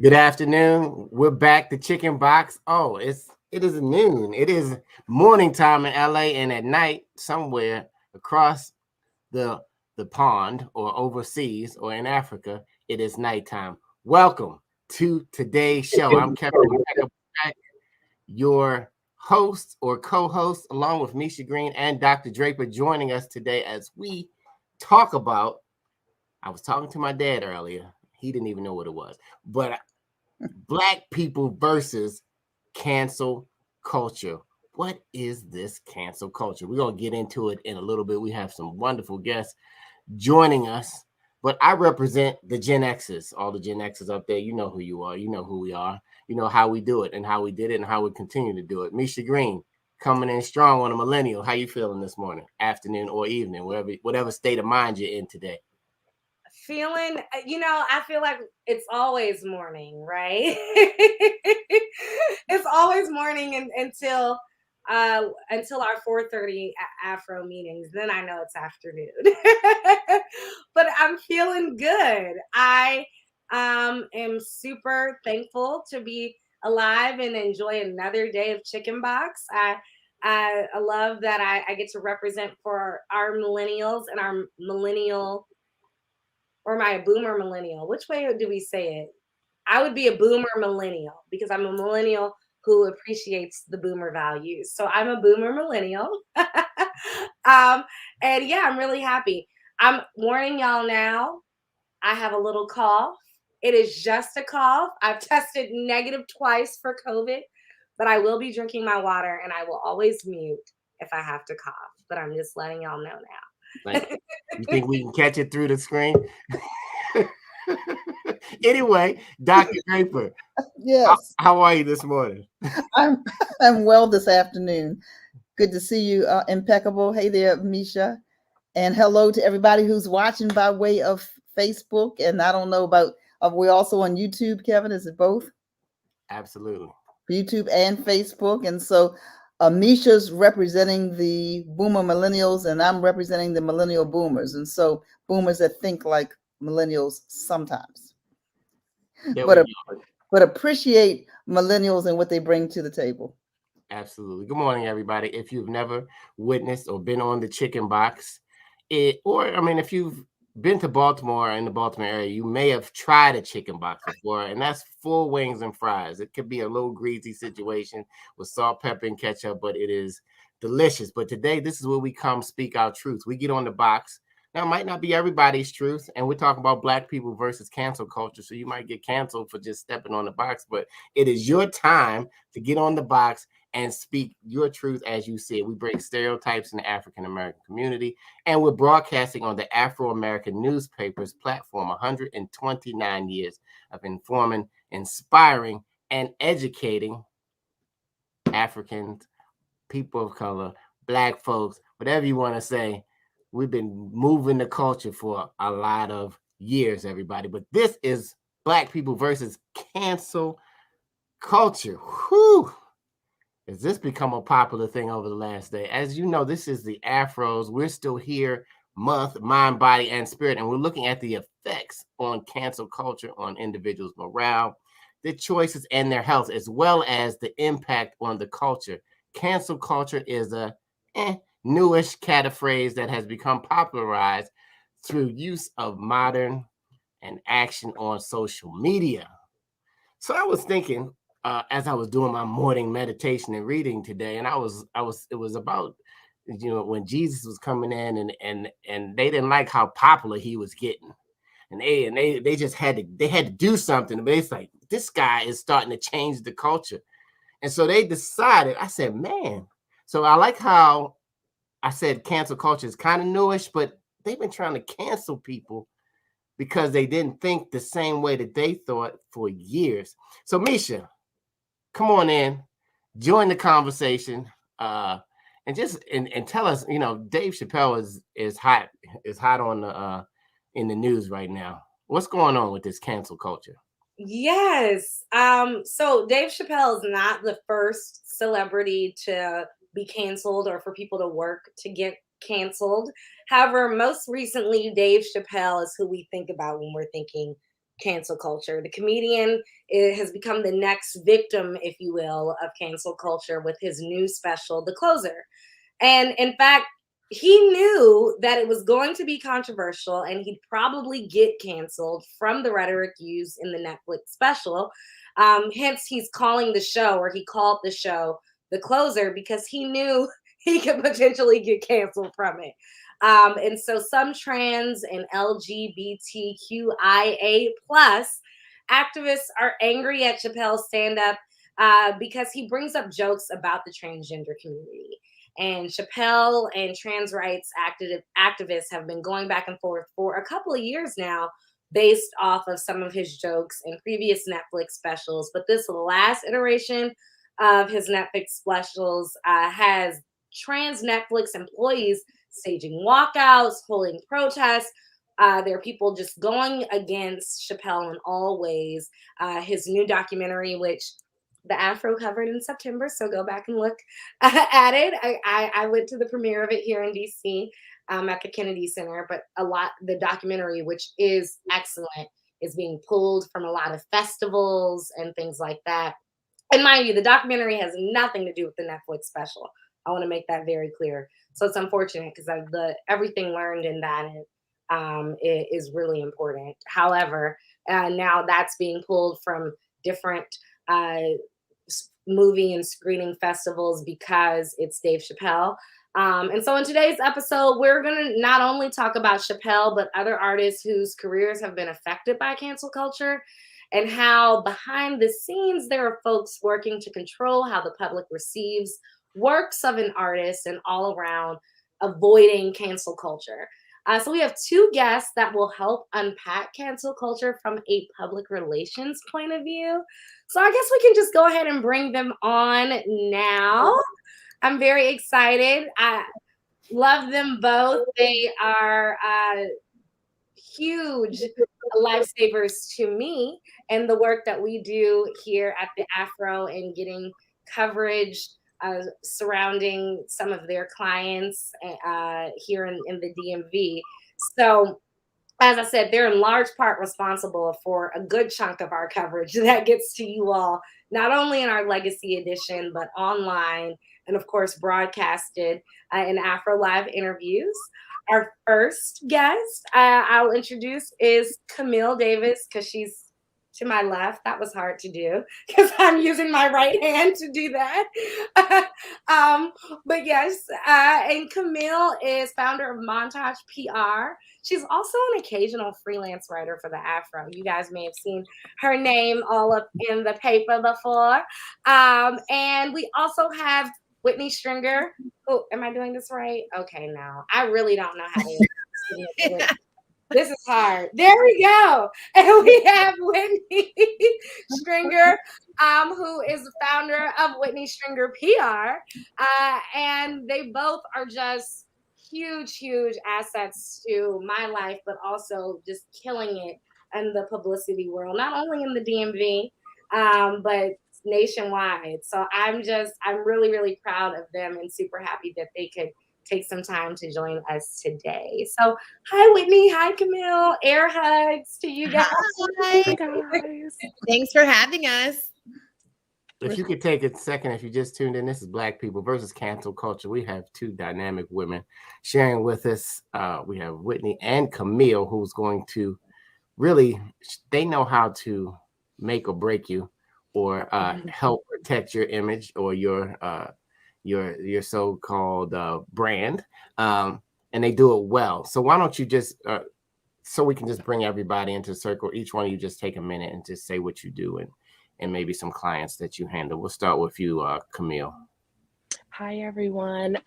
Good afternoon. We're back to Chicken Boxx. It is noon. It is morning time in LA, and at night somewhere across the the pond or overseas or in Africa, it is nighttime. Welcome to today's show. I'm Kevin Impeccable, your host or co-host, along with Misha Green and Dr. Draper, joining us today as we talk about. I was talking to my dad earlier. He didn't even know what it was, but Black people versus cancel culture. What is this cancel culture? We're going to get into it in a little bit. We have some wonderful guests joining us, but I represent the Gen X's. All the Gen X's up there, you know who you are. You know who we are. You know how we do it and how we did it and how we continue to do it. Misha Green coming in strong on a millennial. How you feeling this morning, afternoon, or evening, whatever state of mind you're in today? Feeling, I feel like it's always morning, right? It's always morning until our 4:30 Afro meetings. Then I know it's afternoon. But I'm feeling good. I am super thankful to be alive and enjoy another day of Chicken Boxx. I love that I get to represent for our millennials and our millennial, or am I a boomer millennial? Which way do we say it? I would be a boomer millennial because I'm a millennial who appreciates the boomer values. So I'm a boomer millennial. um, and yeah, I'm really happy. I'm warning y'all now, I have a little cough. It is just a cough. I've tested negative twice for COVID, but I will be drinking my water and I will always mute if I have to cough. But I'm just letting y'all know now. Like, you think we can catch it through the screen? Anyway, Dr. Draper, Yes, how are you this morning? I'm I'm well this afternoon. Good to see you, impeccable. Hey there, Misha, and hello to everybody who's watching by way of Facebook. And I don't know about. We're also on YouTube. Kevin, is it both Absolutely. YouTube and Facebook? And so, Misha's representing the boomer millennials, and I'm representing the millennial boomers. And so, boomers that think like millennials sometimes, There we but go. but appreciate millennials and what they bring to the table. Absolutely. Good morning, everybody. If you've never witnessed or been on the Chicken Boxx, if you've been to Baltimore in the Baltimore area, you may have tried a Chicken Boxx before, and that's full wings and fries. It could be a little greasy situation with salt, pepper, and ketchup, but it is delicious. But today, this is where we come speak our truth. We get on the box. Now, it might not be everybody's truth, and we're talking about Black people versus cancel culture. So you might get canceled for just stepping on the box, but it is your time to get on the box and speak your truth as you see it. We break stereotypes in the African American community, and we're broadcasting on the Afro American newspapers platform. 129 years of informing, inspiring, and educating Africans, people of color, Black folks, whatever you want to say. We've been moving the culture for a lot of years, everybody. But this is Black people versus cancel culture. Whew. Has this become a popular thing over the last day? As you know, this is the Afros. We're still here month, mind, body, and spirit, and we're looking at the effects on cancel culture on individuals' morale, their choices, and their health, as well as the impact on the culture. Cancel culture is a newish catchphrase that has become popularized through use of modern and action on social media. So I was thinking, as I was doing my morning meditation and reading today, and it was about, when Jesus was coming in, and they didn't like how popular he was getting, and they just had to do something. But it's like, this guy is starting to change the culture, and so they decided. I said, man. So I like how I said cancel culture is kind of newish, but they've been trying to cancel people because they didn't think the same way that they thought for years. So Misha, come on in, join the conversation, and tell us. Dave Chappelle is hot on the in the news right now. What's going on with this cancel culture? Yes. So Dave Chappelle is not the first celebrity to be canceled or for people to work to get canceled. However, most recently, Dave Chappelle is who we think about when we're thinking cancel culture. The comedian has become the next victim, if you will, of cancel culture with his new special, The Closer. And in fact, he knew that it was going to be controversial and he'd probably get canceled from the rhetoric used in the Netflix special. Hence, he's calling the show, or he called the show, The Closer, because he knew he could potentially get canceled from it. And so some trans and LGBTQIA plus activists are angry at Chappelle's stand-up because he brings up jokes about the transgender community. And Chappelle and trans rights activists have been going back and forth for a couple of years now based off of some of his jokes in previous Netflix specials. But this last iteration of his Netflix specials has trans Netflix employees staging walkouts, holding protests. There are people just going against Chappelle in all ways. His new documentary, which the Afro covered in September, so go back and look at it. I went to the premiere of it here in DC at the Kennedy Center, but the documentary, which is excellent, is being pulled from a lot of festivals and things like that. And mind you, the documentary has nothing to do with the Netflix special. I want to make that very clear. So it's unfortunate because everything learned in that is really important. However, now that's being pulled from different movie and screening festivals because it's Dave Chappelle. And so in today's episode, we're going to not only talk about Chappelle, but other artists whose careers have been affected by cancel culture, and how behind the scenes there are folks working to control how the public receives works of an artist and all around avoiding cancel culture. So we have two guests that will help unpack cancel culture from a public relations point of view. So I guess we can just go ahead and bring them on now. I'm very excited. I love them both. They are huge lifesavers to me and the work that we do here at the Afro and getting coverage surrounding some of their clients here in the DMV. So, as I said, they're in large part responsible for a good chunk of our coverage that gets to you all, not only in our Legacy edition, but online and, of course, broadcasted in Afro Live interviews. Our first guest I'll introduce is Camille Davis, because she's to my left. That was hard to do because I'm using my right hand to do that. But yes, and Camille is founder of Montage PR. She's also an occasional freelance writer for the Afro. You guys may have seen her name all up in the paper before. And we also have Whitney Stringer. Oh, am I doing this right? Okay, now I really don't know how to do it. This is hard. There we go. And we have Whitney Stringer, who is the founder of Whitney Stringer PR. And they both are just huge, huge assets to my life, but also just killing it in the publicity world, not only in the DMV, but nationwide. So I'm really, really proud of them and super happy that they could take some time to join us today. So hi, Whitney. Hi, Camille. Air hugs to you guys. Hi, guys. Thanks for having us. If you could take a second, if you just tuned in, this is Black People versus Cancel Culture. We have two dynamic women sharing with us. We have Whitney and Camille, who's going to really, they know how to make or break you, or help protect your image or your so-called brand, and they do it well. So why don't you just, so we can just bring everybody into a circle, each one of you just take a minute and just say what you do and maybe some clients that you handle. We'll start with you, Camille. Hi, everyone.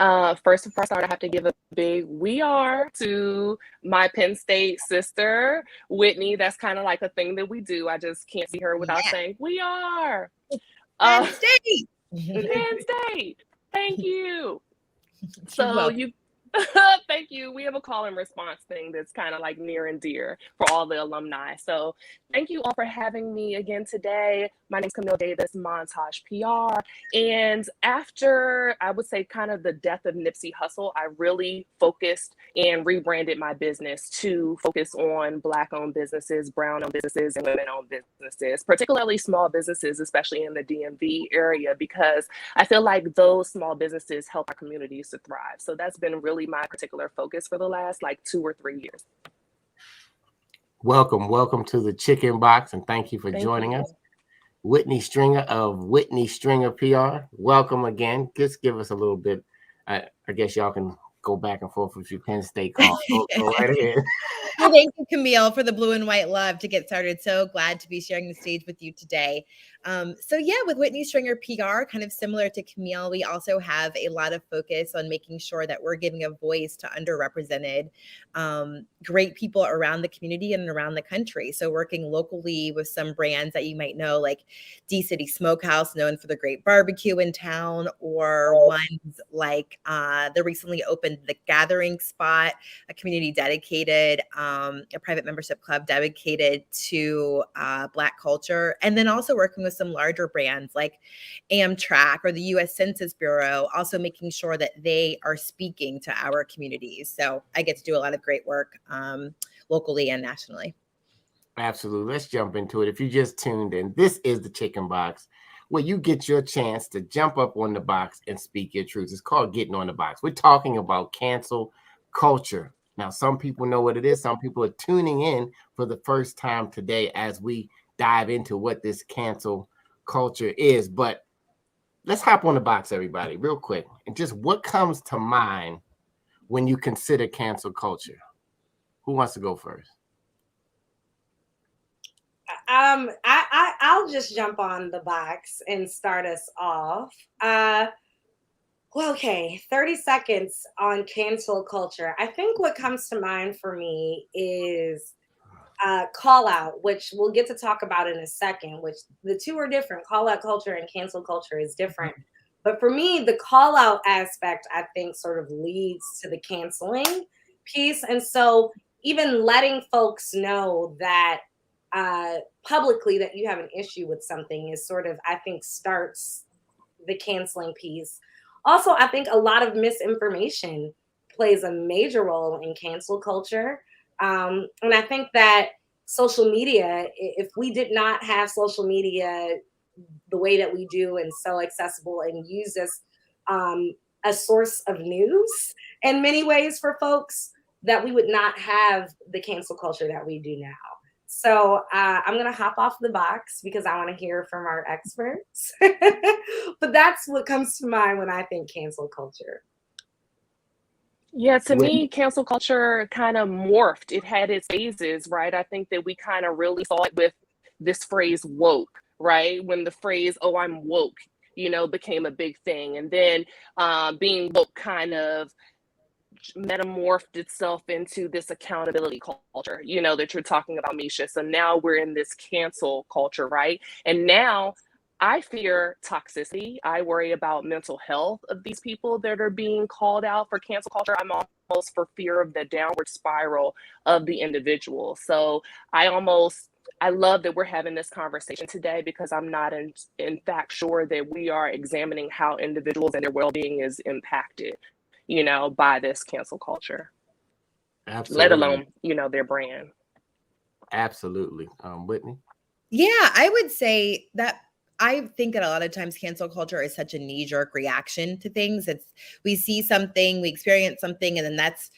First and foremost, I have to give a big we are to my Penn State sister, Whitney. That's kind of like a thing that we do. I just can't see her without saying we are. Penn State. Penn State. Thank you. So Thank you. We have a call and response thing that's kind of like near and dear for all the alumni. So thank you all for having me again today. My name is Camille Davis, Montage PR. And after, I would say, kind of the death of Nipsey Hussle, I really focused and rebranded my business to focus on Black-owned businesses, brown-owned businesses, and women-owned businesses, particularly small businesses, especially in the DMV area, because I feel like those small businesses help our communities to thrive. So that's been really my particular focus for the last like 2 or 3 years. Welcome to the Chicken Boxx, and thank you for joining us. Whitney Stringer of Whitney Stringer PR. Welcome again. Just give us a little bit. I guess y'all can go back and forth with your Penn State call. Go right ahead. Well, thank you, Camille, for the blue and white love to get started. So glad to be sharing the stage with you today. So yeah, with Whitney Stringer PR, kind of similar to Camille, we also have a lot of focus on making sure that we're giving a voice to underrepresented great people around the community and around the country. So working locally with some brands that you might know, like D-City Smokehouse, known for the great barbecue in town, or ones like the recently opened The Gathering Spot, a community dedicated, a private membership club dedicated to Black culture. And then also working with some larger brands like Amtrak or the U.S. Census Bureau, also making sure that they are speaking to our communities. So I get to do a lot of great work locally and nationally. Absolutely. Let's jump into it. If you just tuned in, this is the Chicken Boxx, where you get your chance to jump up on the box and speak your truth. It's called Getting on the Box. We're talking about cancel culture. Now, some people know what it is. Some people are tuning in for the first time today as we dive into what this cancel culture is. But let's hop on the box, everybody, real quick. And just what comes to mind when you consider cancel culture? Who wants to go first? I'll just jump on the box and start us off. Well, okay, 30 seconds on cancel culture. I think what comes to mind for me is call out, which we'll get to talk about in a second, which the two are different. Call out culture and cancel culture is different. But for me, the call out aspect, I think, sort of leads to the canceling piece. And so even letting folks know that publicly that you have an issue with something is sort of, I think, starts the canceling piece. Also, I think a lot of misinformation plays a major role in cancel culture. And I think that social media, if we did not have social media the way that we do and so accessible and used as a source of news in many ways for folks, that we would not have the cancel culture that we do now. So I'm going to hop off the box because I want to hear from our experts. But that's what comes to mind when I think cancel culture. Yeah, to me, cancel culture kind of morphed. It had its phases, right? I think that we kind of really saw it with this phrase woke, right? When the phrase, oh, I'm woke, became a big thing. And then being woke kind of metamorphed itself into this accountability culture, that you're talking about, Misha. So now we're in this cancel culture, right? And now I fear toxicity. I worry about mental health of these people that are being called out for cancel culture. I'm almost for fear of the downward spiral of the individual. So I love that we're having this conversation today because I'm not in fact sure that we are examining how individuals and their well-being is impacted, by this cancel culture. Absolutely. Let alone, their brand. Absolutely. Whitney? Yeah, I would say that I think that a lot of times cancel culture is such a knee-jerk reaction to things. We see something, we experience something, and then that's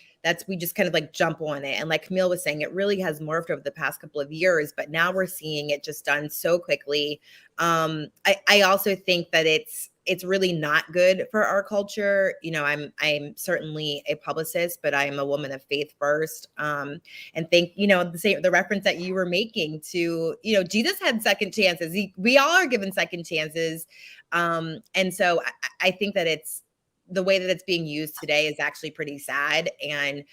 we just kind of like jump on it. And like Camille was saying, it really has morphed over the past couple of years, but now we're seeing it just done so quickly. I also think that it's really not good for our culture. I'm certainly a publicist, but I'm a woman of faith first. And think, the reference that you were making to, Jesus had second chances. We all are given second chances. And so I think that the way that it's being used today is actually pretty sad and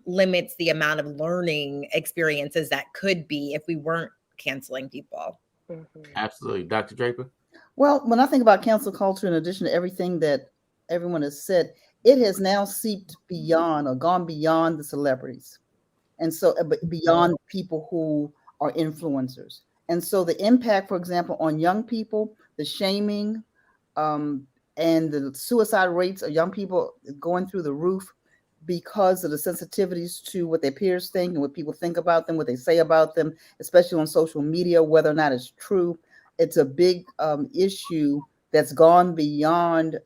limits the amount of learning experiences that could be if we weren't canceling people. Mm-hmm. Absolutely. Dr. Draper? Well, when I think about cancel culture, in addition to everything that everyone has said, it has now seeped beyond or gone beyond the celebrities. And so beyond people who are influencers. And so the impact, for example, on young people, the shaming, and the suicide rates of young people going through the roof because of the sensitivities to what their peers think and what people think about them, what they say about them, especially on social media, whether or not it's true. It's a big issue that's gone beyond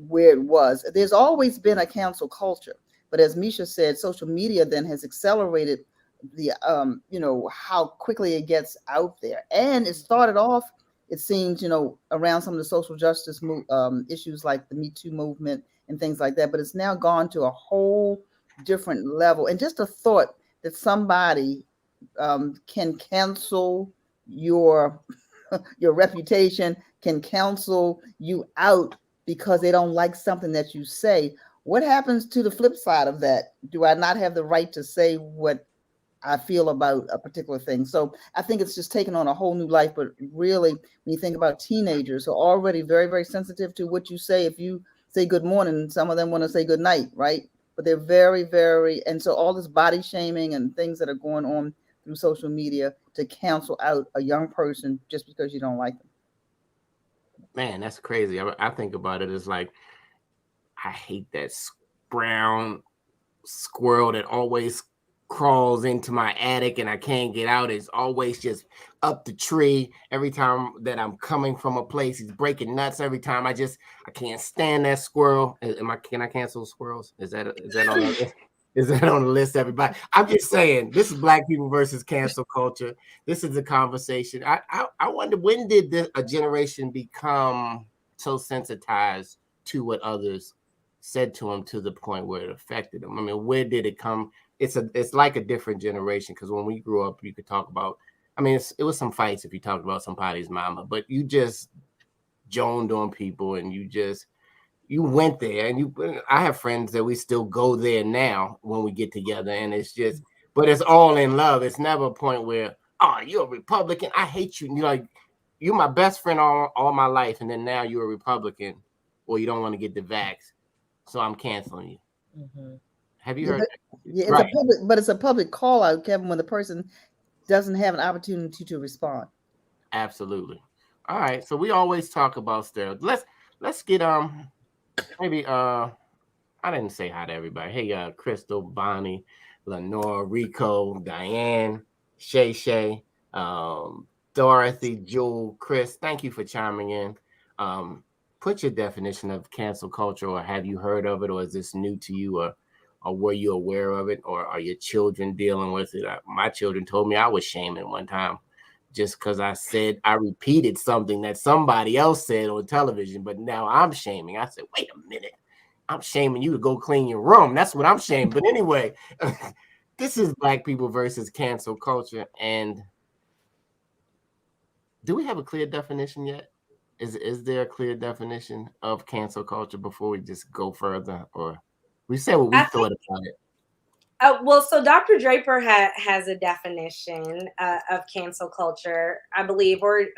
where it was. There's always been a cancel culture, but as Misha said, social media then has accelerated the how quickly it gets out there. And it started off, it seems, around some of the social justice issues like the Me Too movement and things like that, but it's now gone to a whole different level. And just a thought that somebody can cancel your your reputation, can cancel you out because they don't like something that you say. What happens to the flip side of that? Do I not have the right to say what I feel about a particular thing? So I think it's just taken on a whole new life. But really, when you think about teenagers who are already very, very sensitive to what you say, if you say good morning, some of them want to say good night, right? But they're very, very, and so all this body shaming and things that are going on through social media to cancel out a young person just because you don't like them. Man, that's crazy. I think about it as like, I hate that brown squirrel that always crawls into my attic and I can't get out. It's always just up the tree. Every time that I'm coming from a place, he's breaking nuts. Every time I can't stand that squirrel. Can I cancel squirrels? Is that on the list? Is that on the list, everybody? I'm just saying, this is Black people versus cancel culture. This is a conversation. I wonder, when did a generation become so sensitized to what others said to them to the point where it affected them? I mean, where did it come? It's like a different generation, because when we grew up, you could talk about, I mean, it was some fights if you talked about somebody's mama, but you just joned on people and you went there. And I have friends that we still go there now when we get together, and it's just, but it's all in love. It's never a point where, oh, you're a Republican, I hate you. You're like, you're my best friend all my life, and then now you're a Republican, or you don't want to get the vax, so I'm canceling you. Mm-hmm. Have you heard that? Yeah, it's a public call out, Kevin, when the person doesn't have an opportunity to respond. Absolutely. All right. So we always talk about steroids. Let's get maybe I didn't say hi to everybody. Hey, Crystal, Bonnie, Lenore, Rico, Diane, Shay, Dorothy, Jewel, Chris. Thank you for chiming in. Put your definition of cancel culture, or have you heard of it, or is this new to you, or were you aware of it, or are your children dealing with it? My children told me I was shaming one time just because I repeated something that somebody else said on television, but now I'm shaming. I said, wait a minute, I'm shaming you to go clean your room. That's what I'm shaming. But anyway, this is Black people versus cancel culture. And do we have a clear definition yet? Is there a clear definition of cancel culture before we just go further? Or we said what we thought about it. Well, so Dr. Draper has a definition of cancel culture, I believe, or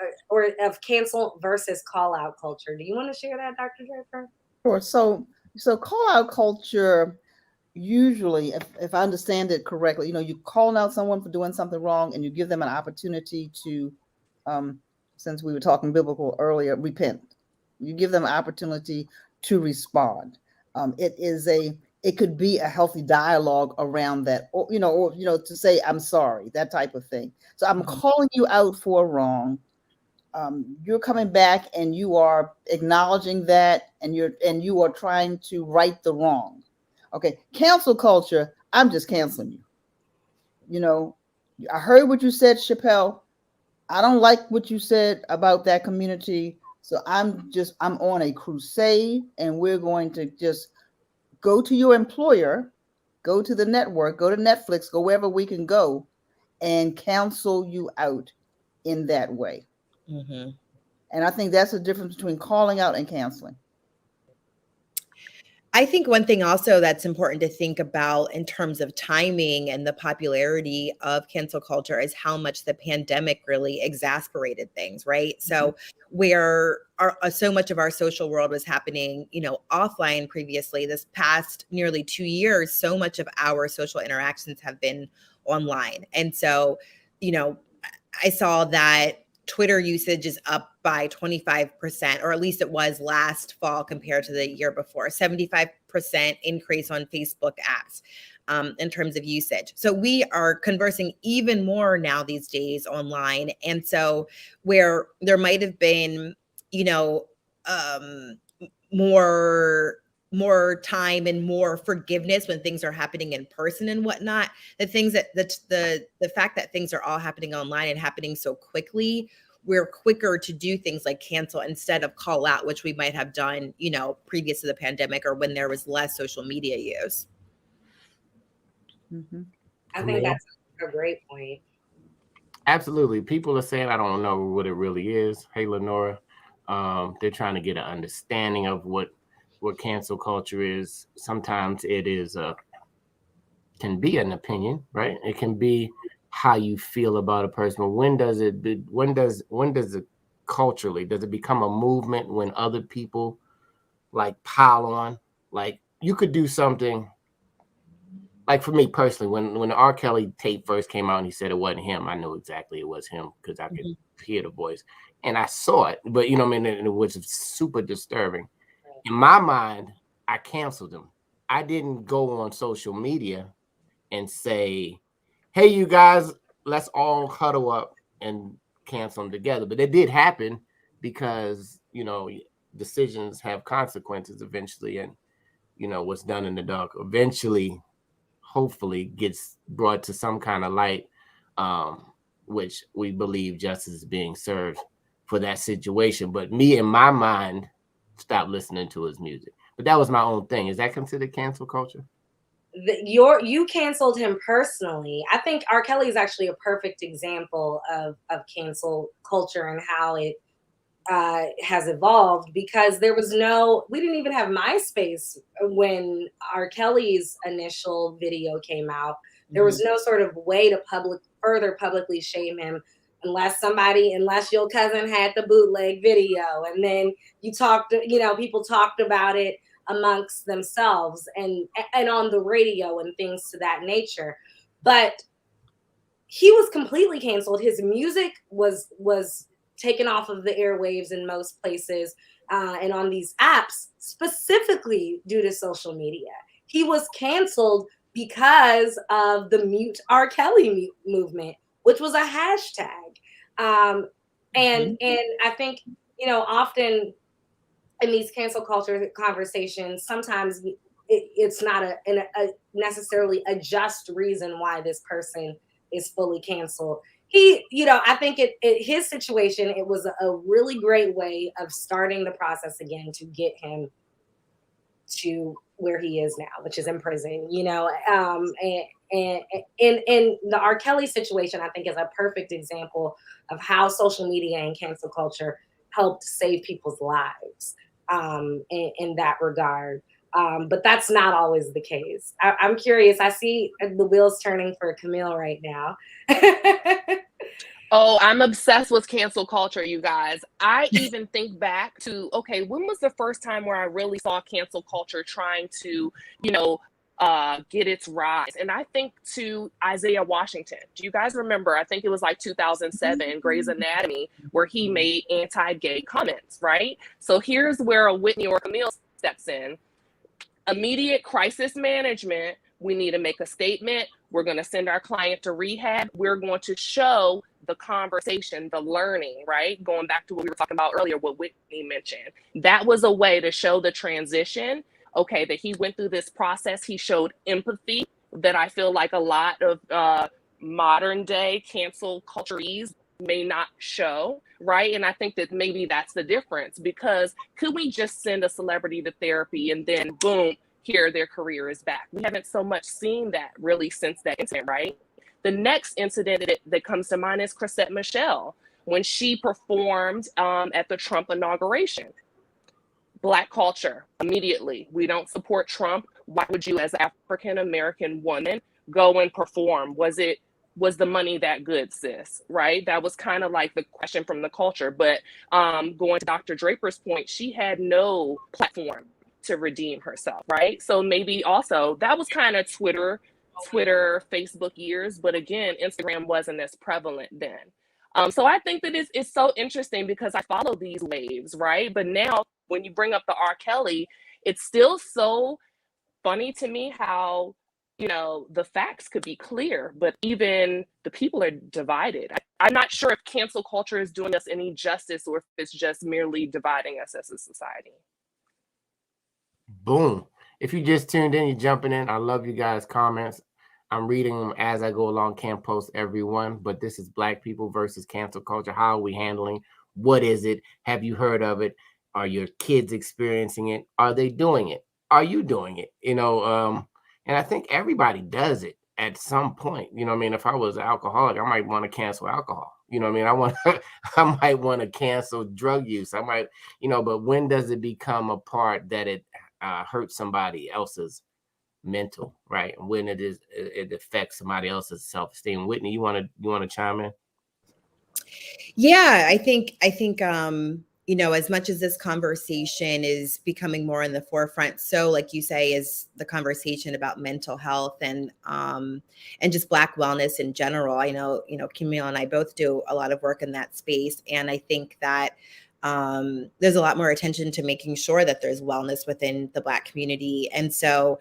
of cancel versus call out culture. Do you want to share that, Dr. Draper? Sure. So call out culture, usually, if I understand it correctly, you calling out someone for doing something wrong, and you give them an opportunity to, since we were talking biblical earlier, repent. You give them an opportunity to respond. It could be a healthy dialogue around that, or to say, I'm sorry, that type of thing. So I'm calling you out for a wrong. You're coming back and you are acknowledging that, and you are trying to right the wrong. Okay. Cancel culture, I'm just canceling you. I heard what you said, Chappelle. I don't like what you said about that community. So I'm on a crusade, and we're going to just go to your employer, go to the network, go to Netflix, go wherever we can go, and cancel you out in that way. Mm-hmm. And I think that's the difference between calling out and canceling. I think one thing also that's important to think about in terms of timing and the popularity of cancel culture is how much the pandemic really exasperated things, right? So where so much of our social world was happening, offline previously, this past nearly 2 years, so much of our social interactions have been online. And so, I saw that Twitter usage is up by 25%, or at least it was last fall compared to the year before, 75% increase on Facebook apps in terms of usage. So we are conversing even more now these days online. And so where there might have been, more time and more forgiveness when things are happening in person and whatnot, the fact that things are all happening online and happening so quickly, we're quicker to do things like cancel instead of call out, which we might have done, previous to the pandemic or when there was less social media use. I think that's a great point. Absolutely. People are saying, I don't know what it really is. Hey, Lenora, they're trying to get an understanding of what cancel culture is. Sometimes it is can be an opinion, right? It can be how you feel about a person. But when does it culturally, does it become a movement when other people like pile on? Like you could do something. Like for me personally, when the R. Kelly tape first came out and he said it wasn't him, I knew exactly it was him because I could hear the voice and I saw it. But it was super disturbing. In my mind, I canceled him. I didn't go on social media and say, hey, you guys, let's all huddle up and cancel them together. But it did happen because, decisions have consequences eventually. And, what's done in the dark eventually, hopefully, gets brought to some kind of light, which we believe justice is being served for that situation. But me, in my mind, stopped listening to his music. But that was my own thing. Is that considered cancel culture? You canceled him personally. I think R. Kelly is actually a perfect example of cancel culture and how it has evolved, because we didn't even have MySpace when R. Kelly's initial video came out. There was no sort of way to further publicly shame him unless your cousin had the bootleg video, and then people talked about it amongst themselves and on the radio and things to that nature. But he was completely canceled. His music was taken off of the airwaves in most places and on these apps specifically due to social media. He was canceled because of the Mute R. Kelly movement, which was a hashtag. And I think, often in these cancel culture conversations, sometimes it's not a necessarily a just reason why this person is fully canceled. I think his situation, it was a really great way of starting the process again to get him to where he is now, which is in prison, and the R. Kelly situation, I think, is a perfect example of how social media and cancel culture helped save people's lives in that regard. But that's not always the case. I'm curious. I see the wheels turning for Camille right now. Oh, I'm obsessed with cancel culture, you guys. I even think back to, okay, when was the first time where I really saw cancel culture trying to, get its rise? And I think to Isaiah Washington. Do you guys remember? I think it was like 2007, Grey's Anatomy, where he made anti-gay comments, right? So here's where a Whitney or Camille steps in. Immediate crisis management. We need to make a statement. We're going to send our client to rehab. We're going to show the conversation, the learning, right? Going back to what we were talking about earlier, what Whitney mentioned. That was a way to show the transition. Okay, that he went through this process. He showed empathy that I feel like a lot of modern day cancel culturees may not show, right? And I think that maybe that's the difference, because could we just send a celebrity to therapy and then boom, here their career is back? We haven't so much seen that really since that incident, right? The next incident that comes to mind is Chrisette Michele, when she performed at the Trump inauguration. Black culture, immediately. We don't support Trump. Why would you, as an African-American woman, go and perform? Was the money that good, sis? Right? That was kind of like the question from the culture. But going to Dr. Draper's point, she had no platform to redeem herself, right? So maybe also that was kind of Twitter, Facebook years. But again, Instagram wasn't as prevalent then. So I think that it's so interesting because I follow these waves, right? But now when you bring up the R. Kelly, it's still so funny to me how, the facts could be clear, but even the people are divided. I'm not sure if cancel culture is doing us any justice or if it's just merely dividing us as a society. Boom. If you just tuned in, you're jumping in. I love you guys' comments. I'm reading them as I go along. Can't post everyone, but this is Black people versus cancel culture. How are we handling? What is it? Have you heard of it? Are your kids experiencing it? Are they doing it? Are you doing it? And I think everybody does it at some point. If I was an alcoholic, I might want to cancel alcohol. I might want to cancel drug use. I might, but when does it become a part that it hurts somebody else's mental, right? When it affects somebody else's self-esteem. Whitney, you want to chime in? Yeah, I think as much as this conversation is becoming more in the forefront, so like you say, is the conversation about mental health and just Black wellness in general. I know, Camille and I both do a lot of work in that space, and I think that there's a lot more attention to making sure that there's wellness within the Black community. And so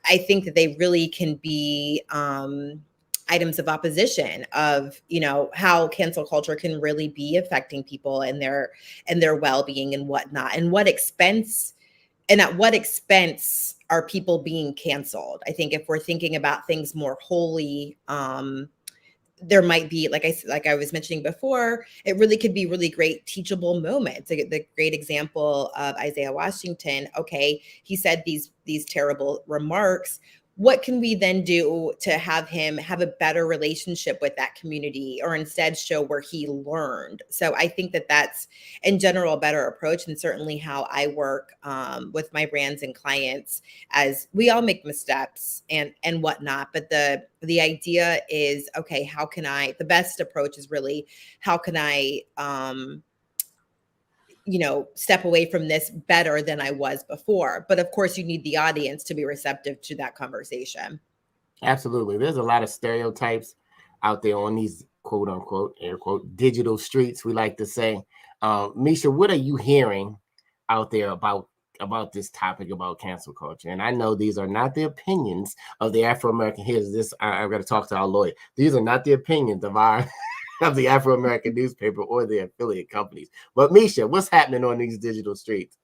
I think that they really can be items of opposition of, how cancel culture can really be affecting people and their well-being and whatnot, and at what expense are people being canceled. I think if we're thinking about things more wholly, there might be, like I was mentioning before, it really could be really great teachable moments. The great example of Isaiah Washington. Okay, he said these terrible remarks. What can we then do to have him have a better relationship with that community, or instead show where he learned? So I think that that's in general a better approach, and certainly how I work with my brands and clients, as we all make missteps and whatnot. But the idea is, okay, the best approach is really, how can I step away from this better than I was before? But of course, you need the audience to be receptive to that conversation. Absolutely. There's a lot of stereotypes out there on these quote unquote, air quote, digital streets, we like to say. Misha, what are you hearing out there about this topic, about cancel culture? And I know these are not the opinions of the Afro-American. Here's this. I've got to talk to our lawyer. These are not the opinions of the Afro-American newspaper or the affiliate companies. But Misha, what's happening on these digital streets?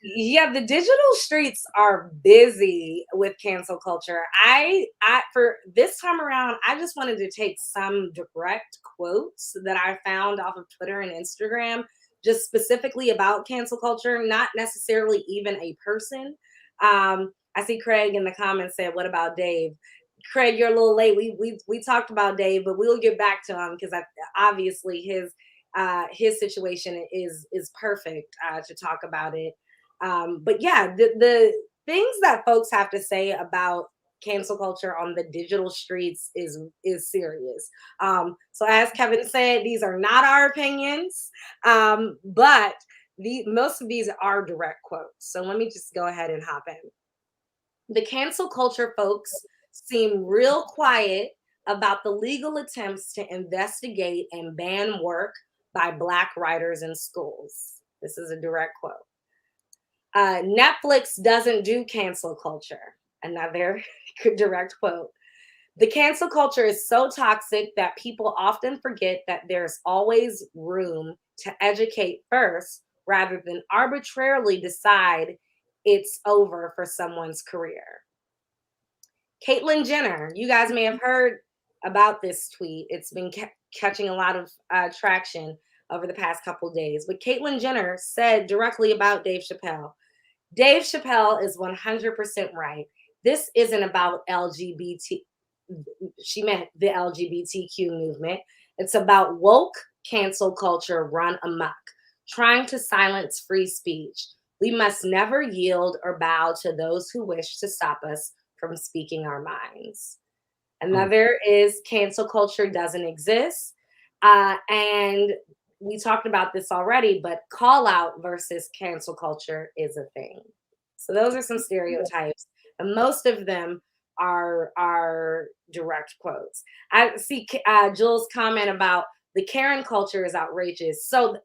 Yeah, the digital streets are busy with cancel culture. I for this time around, I just wanted to take some direct quotes that I found off of Twitter and Instagram, just specifically about cancel culture, not necessarily even a person. I see Craig in the comments said, "What about Dave?" Craig, you're a little late. We talked about Dave, but we'll get back to him because obviously his situation is perfect to talk about it. But yeah, the things that folks have to say about cancel culture on the digital streets is serious. So as Kevin said, these are not our opinions, but most of these are direct quotes. So let me just go ahead and hop in. The cancel culture folks seem real quiet about the legal attempts to investigate and ban work by Black writers in schools. This is a direct quote. Netflix doesn't do cancel culture. Another direct quote. The cancel culture is so toxic that people often forget that there's always room to educate first, rather than arbitrarily decide it's over for someone's career. Caitlyn Jenner, you guys may have heard about this tweet. It's been catching a lot of traction over the past couple of days. But Caitlyn Jenner said directly about Dave Chappelle, Dave Chappelle is 100% right. This isn't about LGBT. She meant the LGBTQ movement. It's about woke cancel culture run amok, trying to silence free speech. We must never yield or bow to those who wish to stop us from speaking our minds. Another is cancel culture doesn't exist. And we talked about this already, but call out versus cancel culture is a thing. So those are some stereotypes, and most of them are direct quotes. I see Jules' comment about the Karen culture is outrageous. So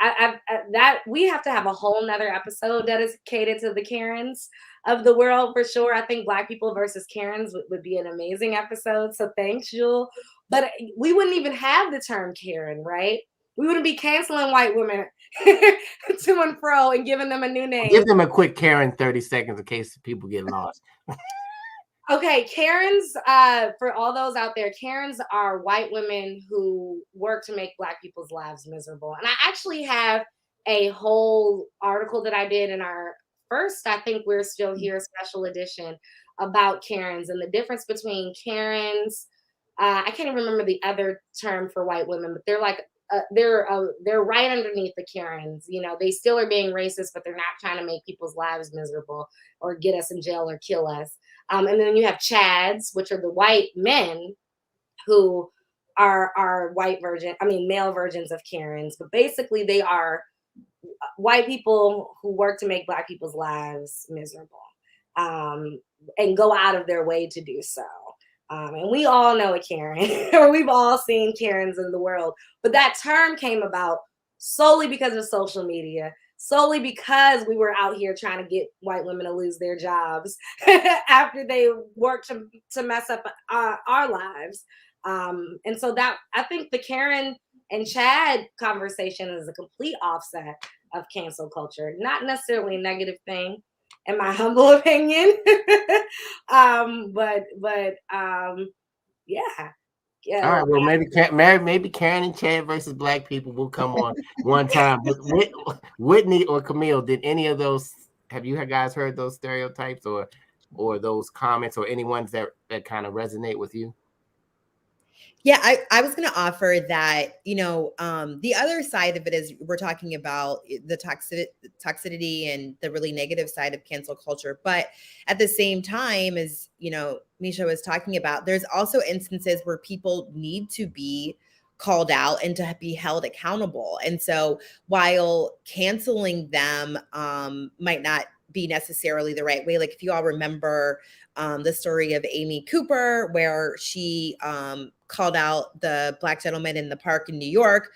that we have to have a whole nother episode dedicated to the Karens of the world for sure. I think Black people versus Karens would be an amazing episode. So thanks, Jules. But we wouldn't even have the term Karen, right? We wouldn't be canceling white women to and fro and giving them a new name. Give them a quick Karen 30 seconds in case people get lost. Okay, Karens, for all those out there, Karens are white women who work to make Black people's lives miserable. And I actually have a whole article that I did in our first, I think we're still here, special edition about Karens and the difference between Karens. I can't even remember the other term for white women, but they're like, they're right underneath the Karens. You know, they still are being racist, but they're not trying to make people's lives miserable or get us in jail or kill us. And then you have Chads, which are the white men who are male versions of Karens. But basically, they are white people who work to make Black people's lives miserable and go out of their way to do so. And we all know a Karen, or we've all seen Karens in the world. But that term came about solely because of social media, solely because we were out here trying to get white women to lose their jobs after they worked to mess up our lives. And so that, I think the Karen and Chad conversation is a complete offset of cancel culture, not necessarily a negative thing, in my humble opinion. Yeah. All right, well, maybe Karen and Chad versus Black people will come on one time. But Whitney or Camille, did any of those? Have you guys heard those stereotypes or those comments or any ones that kind of resonate with you? Yeah, I was going to offer that, the other side of it is we're talking about the toxicity and the really negative side of cancel culture. But at the same time, as, Misha was talking about, there's also instances where people need to be called out and to be held accountable. And so while canceling them might not be necessarily the right way, like if you all remember the story of Amy Cooper, where she called out the Black gentleman in the park in New York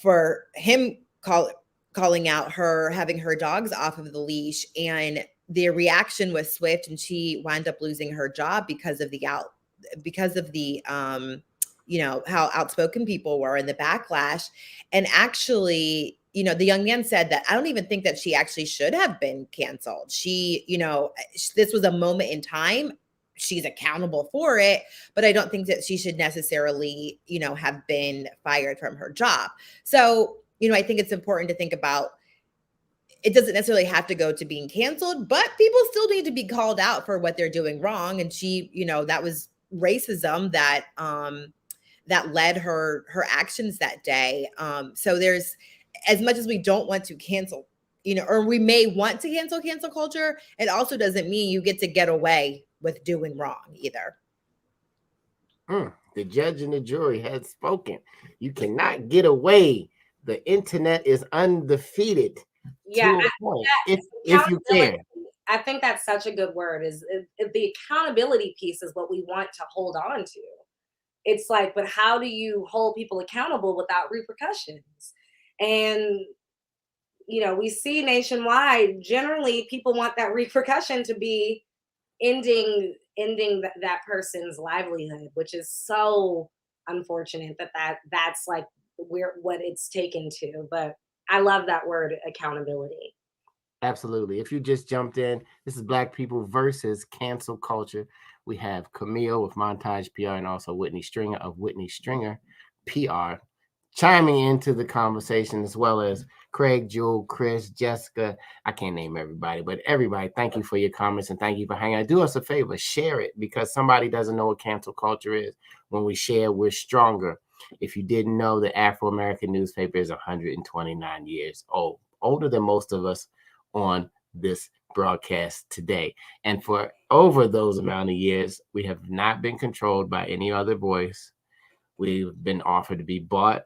for him calling out her, having her dogs off of the leash. And the reaction was swift, and she wound up losing her job because of how outspoken people were and the backlash. And actually, the young man said that I don't even think that she actually should have been canceled. She, this was a moment in time. She's accountable for it, but I don't think that she should necessarily, have been fired from her job. So, I think it's important to think about, it doesn't necessarily have to go to being canceled, but people still need to be called out for what they're doing wrong. And she, that was racism that led her actions that day. So there's, as much as we don't want to cancel, or we may want to cancel culture, it also doesn't mean you get to get away with doing wrong either. The judge and the jury has spoken. You cannot get away. The internet is undefeated. Yeah, if you can. I think that's such a good word. Is the accountability piece is what we want to hold on to. It's like, but how do you hold people accountable without repercussions? And we see nationwide, generally people want that repercussion to be ending that person's livelihood, which is so unfortunate that's like what it's taken to. But I love that word, accountability. Absolutely. If you just jumped in, this is Black People versus Cancel Culture. We have Camille with Montage PR and also Whitney Stringer of Whitney Stringer PR chiming into the conversation, as well as Craig, Jewel, Chris, Jessica. I can't name everybody, but everybody, thank you for your comments and thank you for hanging out. Do us a favor, share it, because somebody doesn't know what cancel culture is. When we share, we're stronger. If you didn't know, the Afro-American newspaper is 129 years old, older than most of us on this broadcast today. And for over those amount of years, we have not been controlled by any other voice. We've been offered to be bought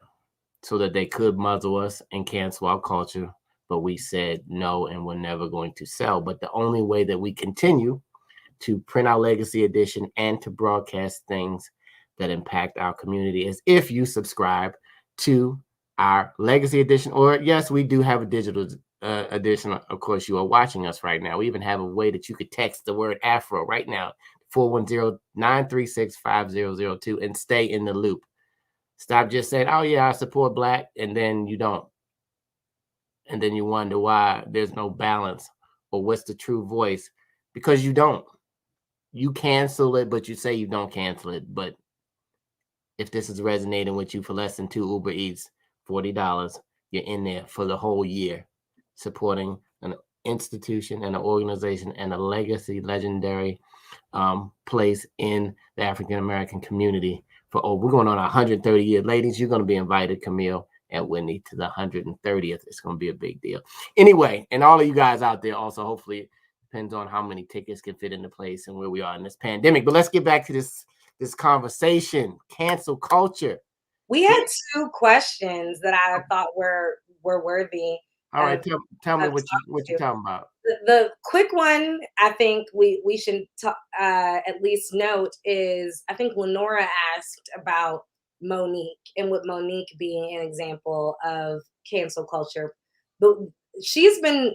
so that they could muzzle us and cancel our culture. But we said no, and we're never going to sell. But the only way that we continue to print our legacy edition and to broadcast things that impact our community is if you subscribe to our legacy edition. Or yes, we do have a digital edition. Of course, you are watching us right now. We even have a way that you could text the word Afro right now, 410-936-5002, and stay in the loop. Stop just saying, oh yeah, I support Black, and then you don't. And then you wonder why there's no balance or what's the true voice, because you don't. You cancel it, but you say you don't cancel it. But if this is resonating with you for less than 2 Uber Eats, $40, you're in there for the whole year, supporting an institution and an organization and a legacy, legendary place in the African-American community. We're going on 130 years. Ladies, you're going to be invited, Camille and Whitney, to the 130th. It's going to be a big deal. Anyway, and all of you guys out there also, hopefully it depends on how many tickets can fit into place and where we are in this pandemic. But let's get back to this conversation, cancel culture. We had 2 questions that I thought were worthy. All right, tell me what you're talking about. The quick one I think we should at least note is, I think Lenora asked about Monique and would Monique be an example of cancel culture. But she's been,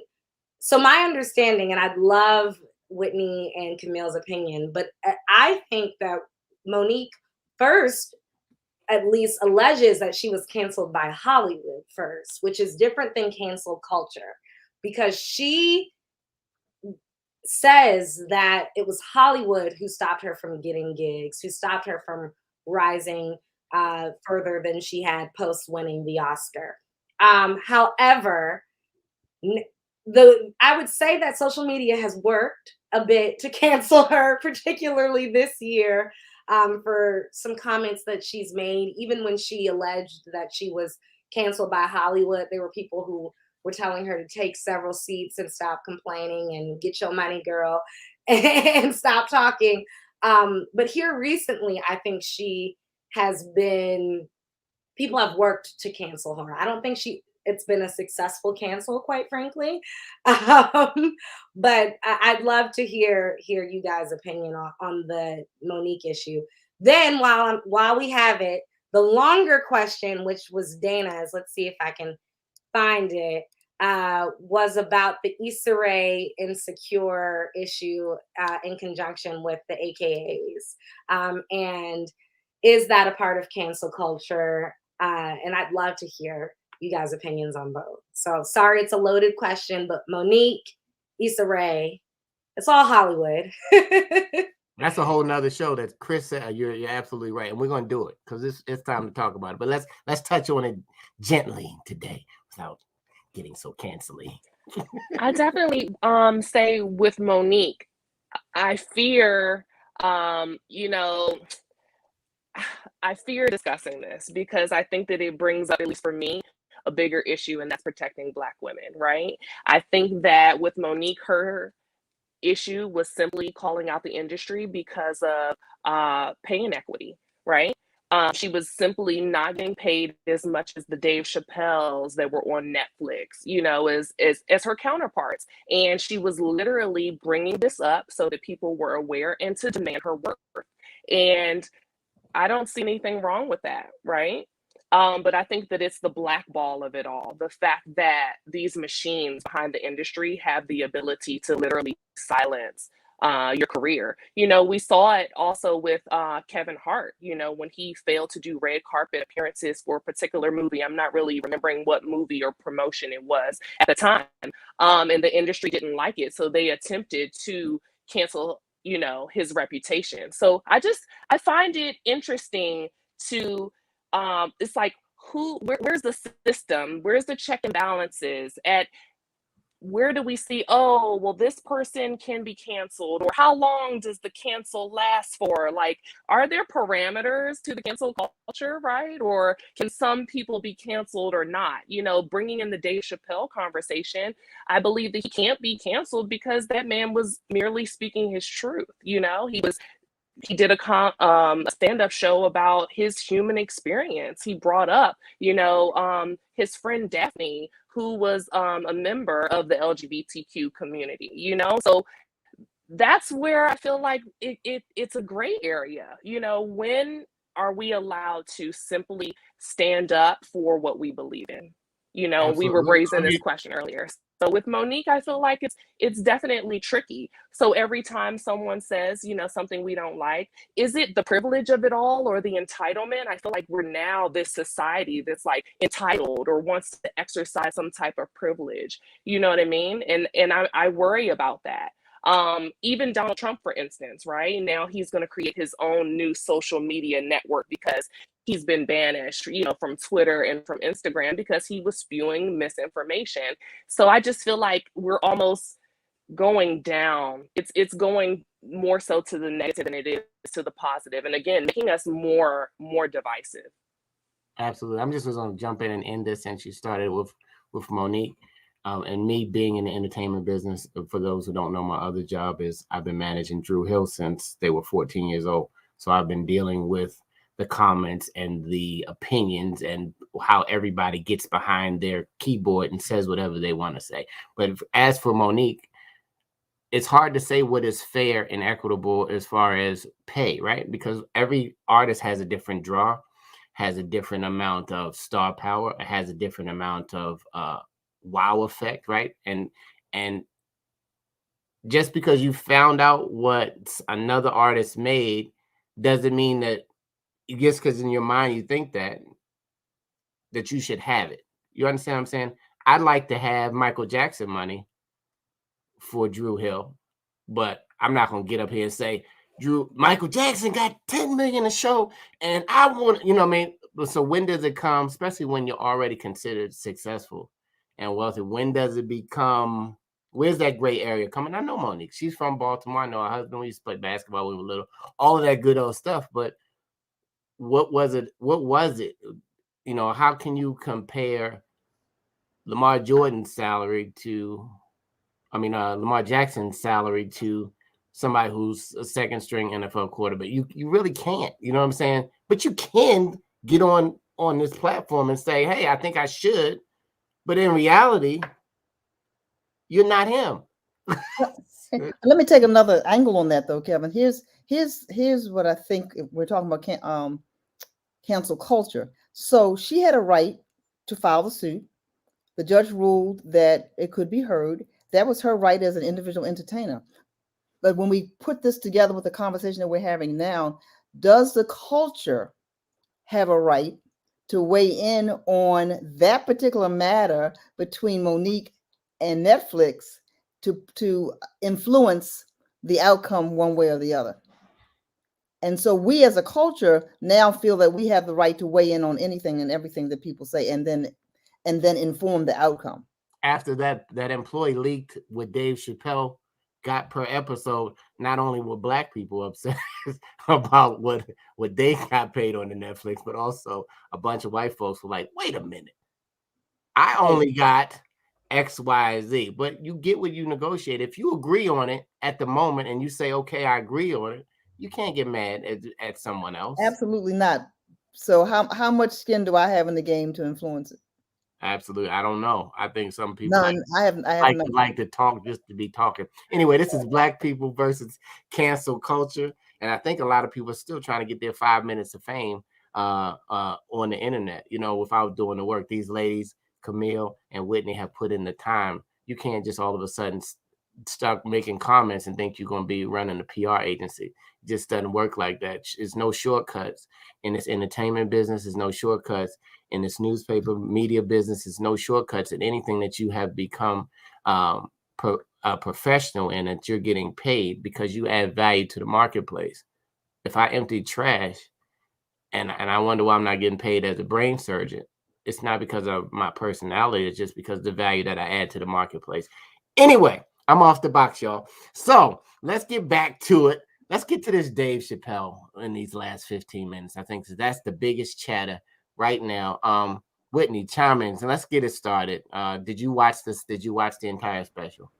so my understanding, and I'd love Whitney and Camille's opinion, but I think that Monique first at least alleges that she was canceled by Hollywood first, which is different than cancel culture, because she says that it was Hollywood who stopped her from getting gigs, who stopped her from rising further than she had post winning the Oscar. However, I would say that social media has worked a bit to cancel her, particularly this year, for some comments that she's made. Even when she alleged that she was canceled by Hollywood, there were people who were telling her to take several seats and stop complaining and get your money, girl, and stop talking. But here recently, I think she has been, people have worked to cancel her. I don't think it's been a successful cancel, quite frankly. But I'd love to hear you guys' opinion on the Monique issue. Then while we have it, the longer question, which was Dana's, let's see if I can find it, was about the Issa Rae Insecure issue in conjunction with the AKAs. And is that a part of cancel culture? And I'd love to hear you guys' opinions on both. So sorry, it's a loaded question, but Monique, Issa Rae, it's all Hollywood. That's a whole nother show that Chris said. You're absolutely right. And we're going to do it because it's time to talk about it. But let's touch on it gently today without getting so cancelly. I definitely say with Monique, I fear, I fear discussing this because I think that it brings up, at least for me, a bigger issue, and that's protecting Black women, right? I think that with Monique, her issue was simply calling out the industry because of pay inequity, right? She was simply not getting paid as much as the Dave Chappelles that were on Netflix, as her counterparts. And she was literally bringing this up so that people were aware and to demand her worth. And I don't see anything wrong with that, right? But I think that it's the blackball of it all. The fact that these machines behind the industry have the ability to literally silence your career. We saw it also with Kevin Hart, when he failed to do red carpet appearances for a particular movie. I'm not really remembering what movie or promotion it was at the time. And the industry didn't like it. So they attempted to cancel, his reputation. So I find it interesting to, it's like, where's the system? Where's the check and balances at where do we see, oh, well, this person can be canceled, or how long does the cancel last for? Like, are there parameters to the cancel culture, right? Or can some people be canceled or not? Bringing in the Dave Chappelle conversation, I believe that he can't be canceled because that man was merely speaking his truth. He did a stand-up show about his human experience. He brought up, his friend Daphne, who was a member of the LGBTQ community, So that's where I feel like it's a gray area. When are we allowed to simply stand up for what we believe in? We were raising this question earlier. So with Monique, I feel like it's definitely tricky. So every time someone says, something we don't like, is it the privilege of it all or the entitlement? I feel like we're now this society that's like entitled or wants to exercise some type of privilege. You know what I mean? And I worry about that. Even Donald Trump, for instance, right? Now he's going to create his own new social media network because he's been banished, from Twitter and from Instagram because he was spewing misinformation. So I just feel like we're almost going down. It's going more so to the negative than it is to the positive. And again, making us more divisive. Absolutely. I'm just going to jump in and end this since you started with Monique. And me being in the entertainment business, for those who don't know, my other job is I've been managing Drew Hill since they were 14 years old. So I've been dealing with the comments and the opinions and how everybody gets behind their keyboard and says whatever they want to say. But as for Monique, it's hard to say what is fair and equitable as far as pay, right? Because every artist has a different draw, has a different amount of star power, has a different amount of wow effect, right? And just because you found out what another artist made doesn't mean that just because in your mind you think that you should have it. You understand what I'm saying? I'd like to have Michael Jackson money for Drew Hill, but I'm not gonna get up here and say Michael Jackson got 10 million a show and I want, what I mean? So when does it come, especially when you're already considered successful and wealthy, when does it become, where's that gray area coming? I know Monique, she's from Baltimore. I know her husband, we used to play basketball when we were little, all of that good old stuff, but what was it? How can you compare Lamar Jackson's salary to somebody who's a second string NFL quarterback? You really can't, you know what I'm saying? But you can get on this platform and say, hey, I think I should, but in reality, you're not him. Let me take another angle on that though, Kevin. Here's what I think we're talking about. Cancel culture. So she had a right to file the suit. The judge ruled that it could be heard. That was her right as an individual entertainer. But when we put this together with the conversation that we're having now, does the culture have a right to weigh in on that particular matter between Monique and Netflix to influence the outcome one way or the other? And so we as a culture now feel that we have the right to weigh in on anything and everything that people say and then inform the outcome. After that employee leaked what Dave Chappelle got per episode, not only were Black people upset about what they got paid on the Netflix, but also a bunch of white folks were like, wait a minute, I only got X, Y, Z. But you get what you negotiate. If you agree on it at the moment and you say, okay, I agree on it, you can't get mad at someone else. Absolutely not. So how much skin do I have in the game to influence it? Absolutely. I don't know. I think some people like to talk just to be talking. Anyway, this is Black people versus cancel culture. And I think a lot of people are still trying to get their 5 minutes of fame on the internet, without doing the work. These ladies, Camille and Whitney, have put in the time. You can't just all of a sudden start making comments and think you're going to be running a PR agency. It just doesn't work like that. There's no shortcuts in this entertainment business. There's no shortcuts in this newspaper media business. There's no shortcuts in anything that you have become professional in, that you're getting paid because you add value to the marketplace. If I empty trash and I wonder why I'm not getting paid as a brain surgeon, it's not because of my personality. It's just because of the value that I add to the marketplace. Anyway, I'm off the box, y'all. So let's get back to it. Let's get to this Dave Chappelle in these last 15 minutes. I think that's the biggest chatter right now. Whitney, chime in and let's get it started. Did you watch this? Did you watch the entire special?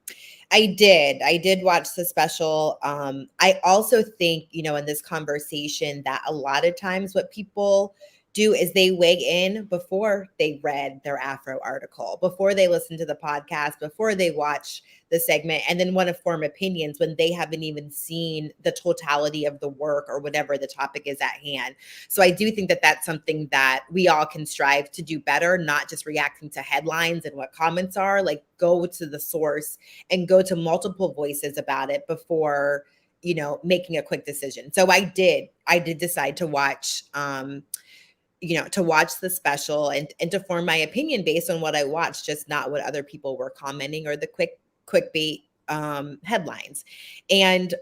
I did watch the special. I also think, in this conversation that a lot of times what people do is they weigh in before they read their Afro article, before they listen to the podcast, before they watch the segment, and then want to form opinions when they haven't even seen the totality of the work or whatever the topic is at hand. So I do think that that's something that we all can strive to do better, not just reacting to headlines and what comments are. Like, go to the source and go to multiple voices about it before, making a quick decision. So I did decide to watch to watch the special and to form my opinion based on what I watched, just not what other people were commenting or the clickbait headlines. And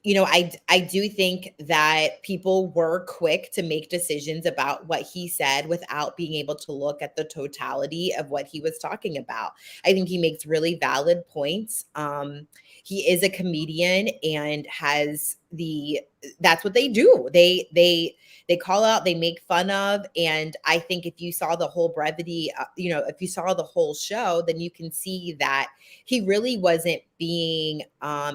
I do think that people were quick to make decisions about what he said without being able to look at the totality of what he was talking about. I think he makes really valid points. He is a comedian and that's what they do. They call out, they make fun of. And I think if you saw the whole brevity, if you saw the whole show, then you can see that he really wasn't being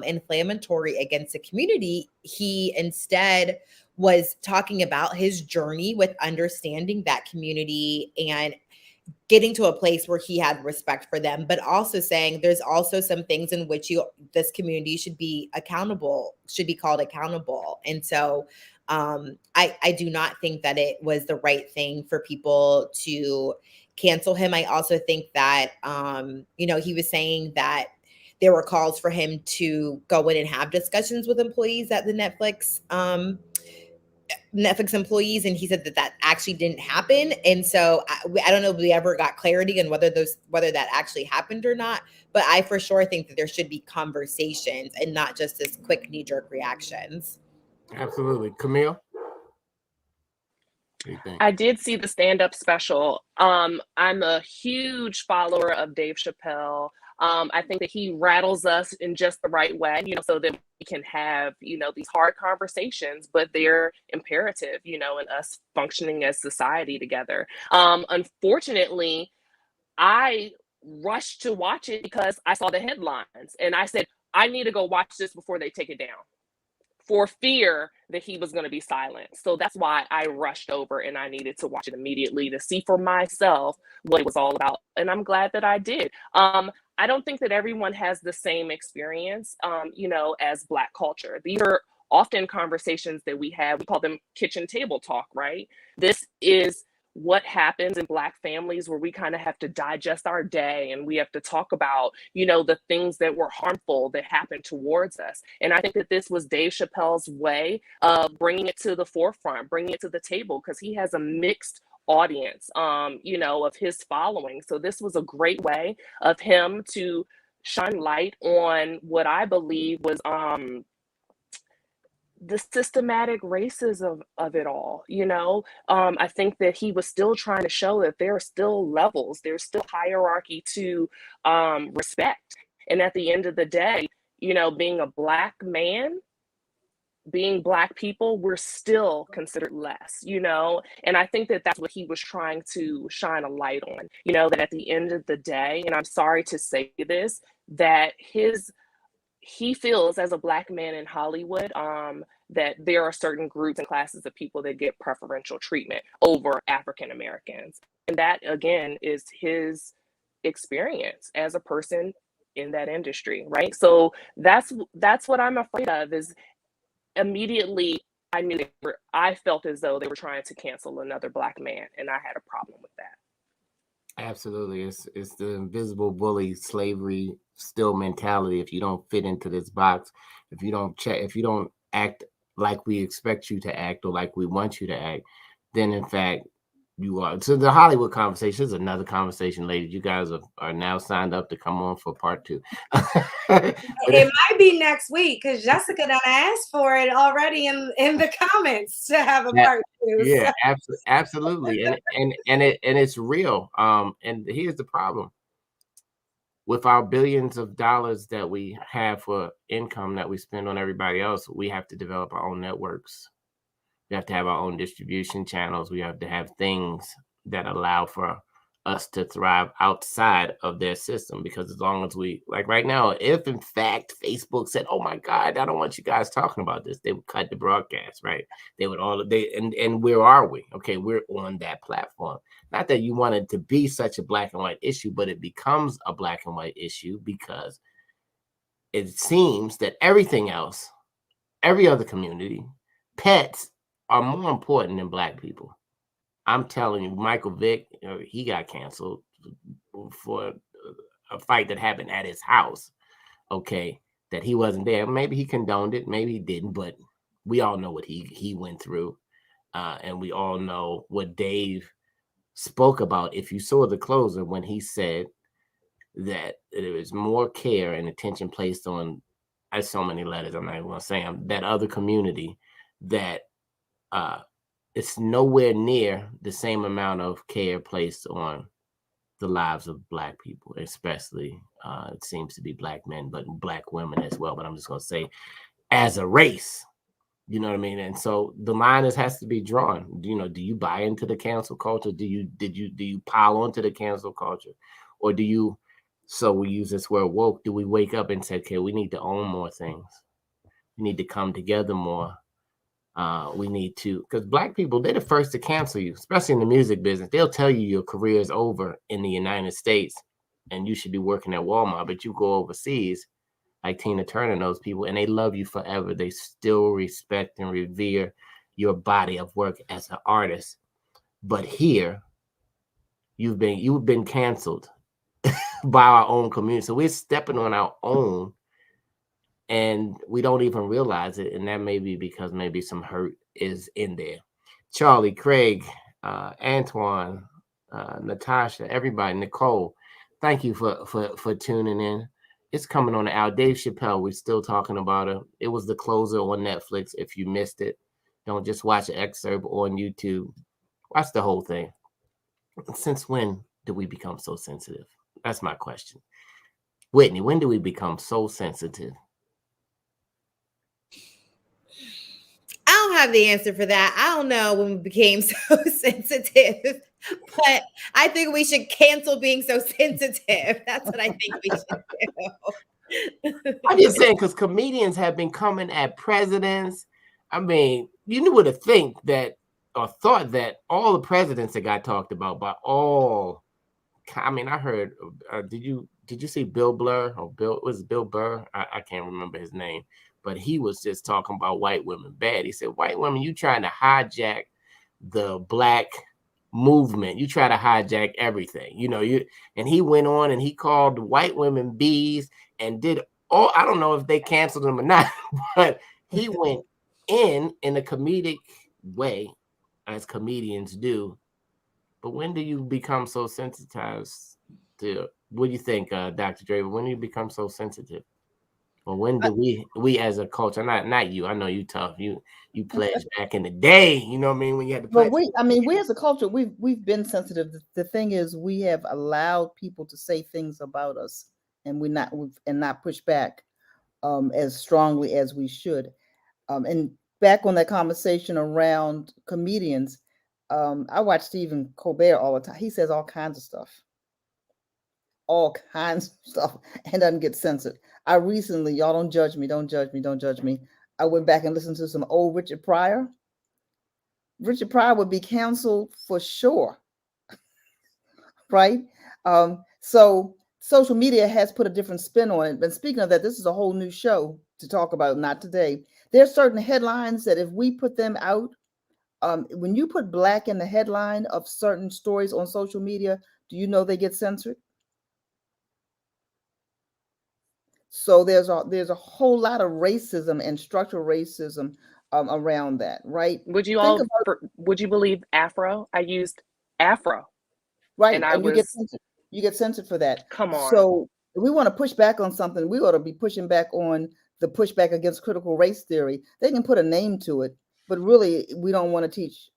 inflammatory against the community. He instead was talking about his journey with understanding that community and getting to a place where he had respect for them, but also saying there's also some things in which this community should be called accountable. And so I do not think that it was the right thing for people to cancel him. I also think that, he was saying that there were calls for him to go in and have discussions with employees at the Netflix employees, and he said that actually didn't happen. And so I don't know if we ever got clarity on whether that actually happened or not, but I for sure think that there should be conversations and not just this quick knee-jerk reactions. Absolutely. Camille? What do you think? I did see the stand-up special. I'm a huge follower of Dave Chappelle. I think that he rattles us in just the right way, so that we can have, these hard conversations, but they're imperative, in us functioning as society together. Unfortunately, I rushed to watch it because I saw the headlines and I said, I need to go watch this before they take it down, for fear that he was going to be silent. So that's why I rushed over and I needed to watch it immediately to see for myself what it was all about. And I'm glad that I did. I don't think that everyone has the same experience, as Black culture. These are often conversations that we have. We call them kitchen table talk, right? This is what happens in Black families where we kind of have to digest our day and we have to talk about, the things that were harmful that happened towards us. And I think that this was Dave Chappelle's way of bringing it to the forefront, bringing it to the table, because he has a mixed audience, of his following. So this was a great way of him to shine light on what I believe was, the systematic racism of it all. I think that he was still trying to show that there are still levels, there's still hierarchy to respect. And at the end of the day, being a Black man, being Black people, we're still considered less, and I think that that's what he was trying to shine a light on, that at the end of the day, and I'm sorry to say this, that he feels as a Black man in Hollywood, that there are certain groups and classes of people that get preferential treatment over African Americans. And that, again, is his experience as a person in that industry, right? So that's what I'm afraid of, is immediately I felt as though they were trying to cancel another Black man, and I had a problem with that. Absolutely. It's the invisible bully slavery still mentality. If you don't fit into this box, if you don't act like we expect you to act or like we want you to act, then in fact you are. So the Hollywood conversation is another conversation, ladies. You guys are now signed up to come on for part 2. It might be next week because Jessica done asked for it already in the comments to have a part 2. Yeah, absolutely. And it's real. And here's the problem. with our billions of dollars that we have for income that we spend on everybody else, we have to develop our own networks. We have to have our own distribution channels. We have to have things that allow for us to thrive outside of their system. Because as long as we, like right now, if in fact Facebook said, "Oh my God, I don't want you guys talking about this," they would cut the broadcast, right? They would and where are we? Okay, we're on that platform. Not that you want it to be such a black and white issue, but it becomes a black and white issue because it seems that everything else, every other community, pets are more important than black people. I'm telling you, Michael Vick, he got canceled for a fight that happened at his house. Okay, that he wasn't there. Maybe he condoned it, maybe he didn't, but we all know what he went through, and we all know what Dave spoke about. If you saw the closer when he said that there was more care and attention placed on, I have so many letters, I'm not even gonna say them, that other community, that it's nowhere near the same amount of care placed on the lives of black people, especially it seems to be black men, but black women as well. But I'm just gonna say, as a race, you know what I mean? And so the line has to be drawn. Do you buy into the cancel culture? Do you pile onto the cancel culture? Or do you, so we use this word woke, do we wake up and say, okay, we need to own more things. We need to come together more. We need to, because black people, they're the first to cancel you, especially in the music business. They'll tell you your career is over in the United States and you should be working at Walmart, but you go overseas, like Tina Turner and those people, and they love you forever. They still respect and revere your body of work as an artist. But here, you've been canceled by our own community. So we're stepping on our own, and we don't even realize it. And that may be because maybe some hurt is in there. Charlie, Craig, Antoine, Natasha, everybody, Nicole, thank you for tuning in. It's coming on out. Dave Chappelle, we're still talking about it. It was the closer on Netflix. If you missed it, don't just watch an excerpt on YouTube. Watch the whole thing. Since when did we become so sensitive? That's my question. Whitney, when do we become so sensitive? I don't have the answer for that. I don't know when we became so sensitive, but I think we should cancel being so sensitive. That's what I think we should do. I'm just saying, because comedians have been coming at presidents. I mean, you would have think that, or thought that all the presidents that got talked about by all, I mean, I heard, did you see Bill Burr or Bill Burr? I can't remember his name. But he was just talking about white women bad. He said, white women, you trying to hijack the black movement. You try to hijack everything, and he went on and he called white women bees and did all, I don't know if they canceled him or not, but he went in a comedic way, as comedians do. But when do you become so sensitized to, what do you think, Dr. Draper, when do you become so sensitive? Well, when do we as a culture, not you, I know you tough, you pledged back in the day, you know what I mean, when you had to pledge. But we as a culture, we've been sensitive. The thing is, we have allowed people to say things about us, and not push back as strongly as we should. And back on that conversation around comedians, I watch Stephen Colbert all the time. He says all kinds of stuff. And doesn't get censored. I recently, y'all don't judge me. I went back and listened to some old Richard Pryor. Richard Pryor would be canceled for sure. Right? So social media has put a different spin on it. And speaking of that, this is a whole new show to talk about, not today. There are certain headlines that if we put them out, when you put black in the headline of certain stories on social media, do you know they get censored? So there's a whole lot of racism and structural racism around that, right? Would you believe Afro? I used Afro. Right, and you get censored for that. Come on. So if we want to push back on something, we ought to be pushing back on the pushback against critical race theory. They can put a name to it, but really we don't want to teach,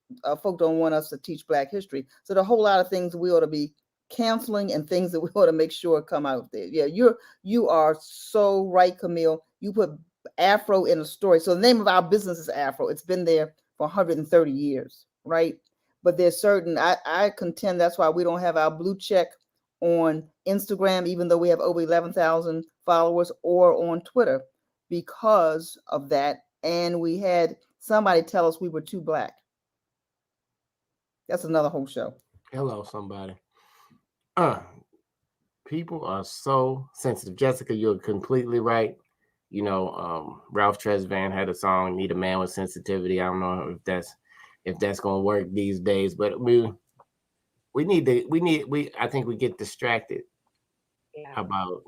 folk don't want us to teach Black history. So the whole lot of things we ought to be canceling and things that we want to make sure come out there. Yeah, you are so right, Camille. You put Afro in a story. So the name of our business is Afro. It's been there for 130 years, right? But there's certain, I contend that's why we don't have our blue check on Instagram, even though we have over 11,000 followers, or on Twitter because of that. And we had somebody tell us we were too Black. That's another whole show. Hello, somebody. People are so sensitive. Jessica, you're completely right. You know, Ralph Tresvant had a song, "Need a Man with Sensitivity." I don't know if that's gonna work these days, but I think we get distracted about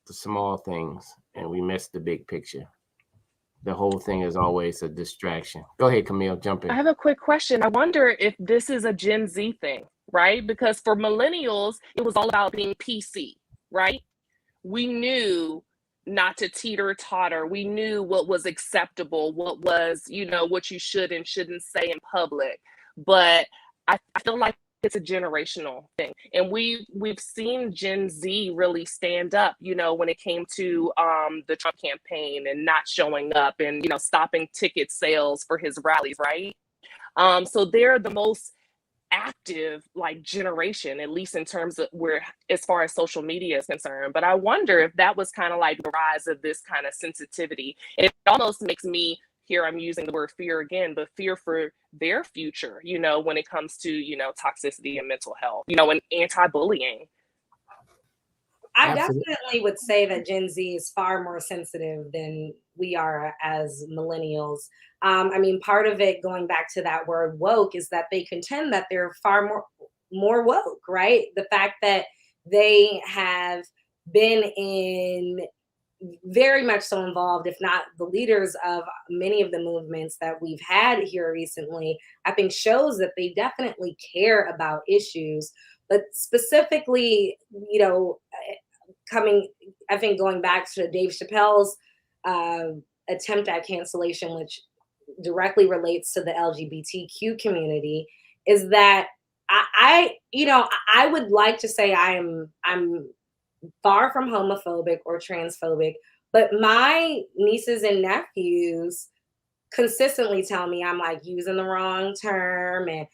the small things and we miss the big picture. The whole thing is always a distraction. Go ahead, Camille, jump in. I have a quick question. I wonder if this is a Gen Z thing, right? Because for millennials, it was all about being PC, right? We knew not to teeter-totter. We knew what was acceptable, what was, what you should and shouldn't say in public. But I feel like it's a generational thing. And we've seen Gen Z really stand up, when it came to the Trump campaign and not showing up and, stopping ticket sales for his rallies, right? So they're the most active generation, at least in terms of as far as social media is concerned. But I wonder if that was kind of like the rise of this kind of sensitivity. And it almost makes me, here I'm using the word fear again, but fear for their future, when it comes to, toxicity and mental health, and anti-bullying. I definitely would say that Gen Z is far more sensitive than we are as millennials. I mean, part of it, going back to that word woke, is that they contend that they're far more woke, right? The fact that they have been very much so involved, if not the leaders of many of the movements that we've had here recently, I think shows that they definitely care about issues. But specifically, going back to Dave Chappelle's attempt at cancellation, which directly relates to the LGBTQ community, is that I would like to say I'm far from homophobic or transphobic, but my nieces and nephews consistently tell me I'm using the wrong term and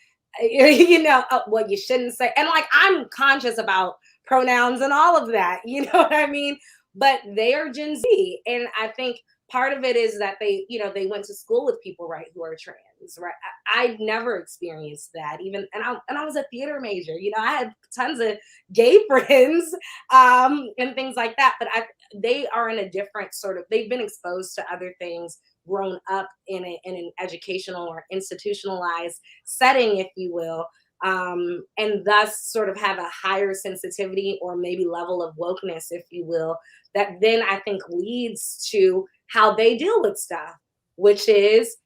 what you shouldn't say. And I'm conscious about pronouns and all of that, you know what I mean? But they are Gen Z. And I think part of it is that they went to school with people, right, who are trans, right? I never experienced that and I was a theater major, I had tons of gay friends and things like that, but they are in a different they've been exposed to other things, grown up in an educational or institutionalized setting, if you will, and thus sort of have a higher sensitivity or maybe level of wokeness, if you will, that then I think leads to how they deal with stuff, which is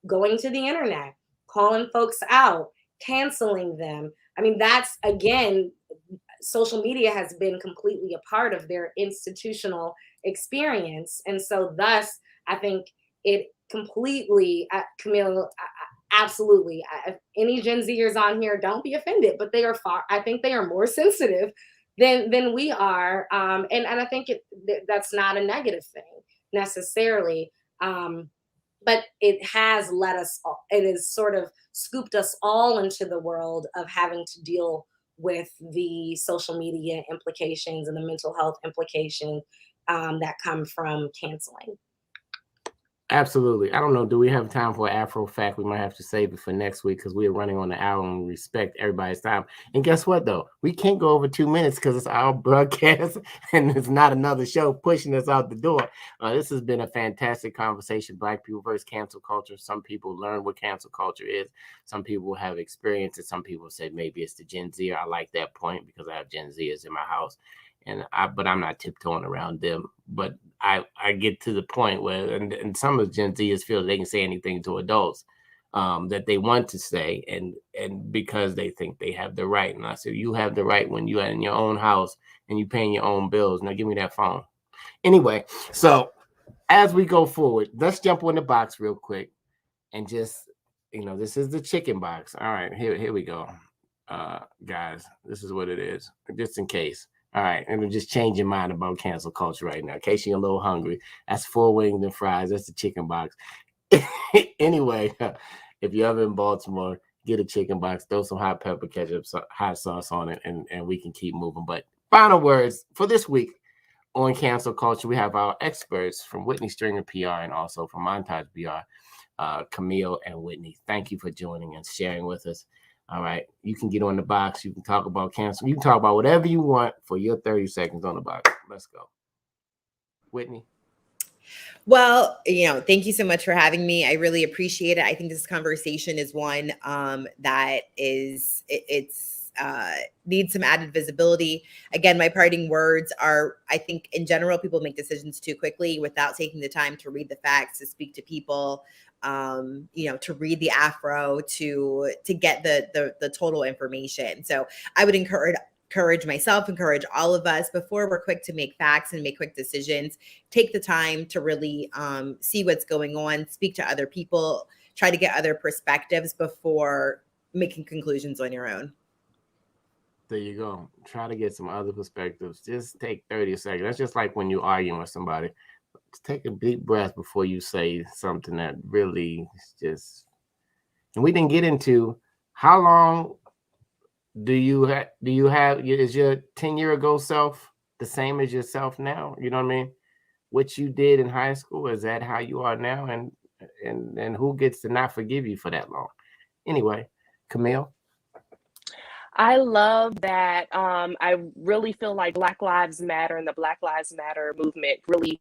going to the internet, calling folks out, canceling them. I mean, that's, again, social media has been completely a part of their institutional experience. And so thus, I think it completely, Camille, absolutely. Any Gen Zers on here, don't be offended, but I think they are more sensitive than we are. And I think that's not a negative thing necessarily. But it has it has sort of scooped us all into the world of having to deal with the social media implications and the mental health implications that come from canceling. Absolutely. I don't know. Do we have time for an Afro fact? We might have to save it for next week because we are running on the hour and we respect everybody's time. And guess what, though? We can't go over 2 minutes because it's our broadcast and it's not another show pushing us out the door. This has been a fantastic conversation. Black people versus cancel culture. Some people learn what cancel culture is. Some people have experienced it. Some people say maybe it's the Gen Z. I like that point because I have Gen Zers in my house. But I'm not tiptoeing around them. But I get to the point where, and some of the Gen Zers feel they can say anything to adults that they want to say, and because they think they have the right. And I said, you have the right when you are in your own house and you paying your own bills. Now give me that phone. Anyway, so as we go forward, let's jump on the box real quick and just, this is the Chicken Boxx. All right, here we go. guys, this is what it is, just in case. All right, and just change your mind about cancel culture right now, in case you're a little hungry. That's 4 wings and fries. That's the Chicken Boxx. Anyway, if you're ever in Baltimore, get a Chicken Boxx, throw some hot pepper ketchup, hot sauce on it, and we can keep moving. But final words for this week on cancel culture, we have our experts from Whitney Stringer PR and also from Montage PR, Camille and Whitney. Thank you for joining and sharing with us. All right, you can get on the box. You can talk about cancel. You can talk about whatever you want for your 30 seconds on the box. Let's go. Whitney. Well, thank you so much for having me. I really appreciate it. I think this conversation is one that is, it's needs some added visibility. Again, my parting words are, I think in general, people make decisions too quickly without taking the time to read the facts, to speak to people, to read the Afro, to get the total information. So I would encourage myself, encourage all of us, before we're quick to make facts and make quick decisions, take the time to really see what's going on, speak to other people, try to get other perspectives before making conclusions on your own. There you go. Try to get some other perspectives. Just take 30 seconds. That's just like when you're arguing with somebody. Just take a deep breath before you say something that really is just. And we didn't get into how long do you have? Is your 10-year ago self the same as yourself now? You know what I mean? What you did in high school, is that how you are now? And who gets to not forgive you for that long? Anyway, Camille. I love that. I really feel like Black Lives Matter and the Black Lives Matter movement really,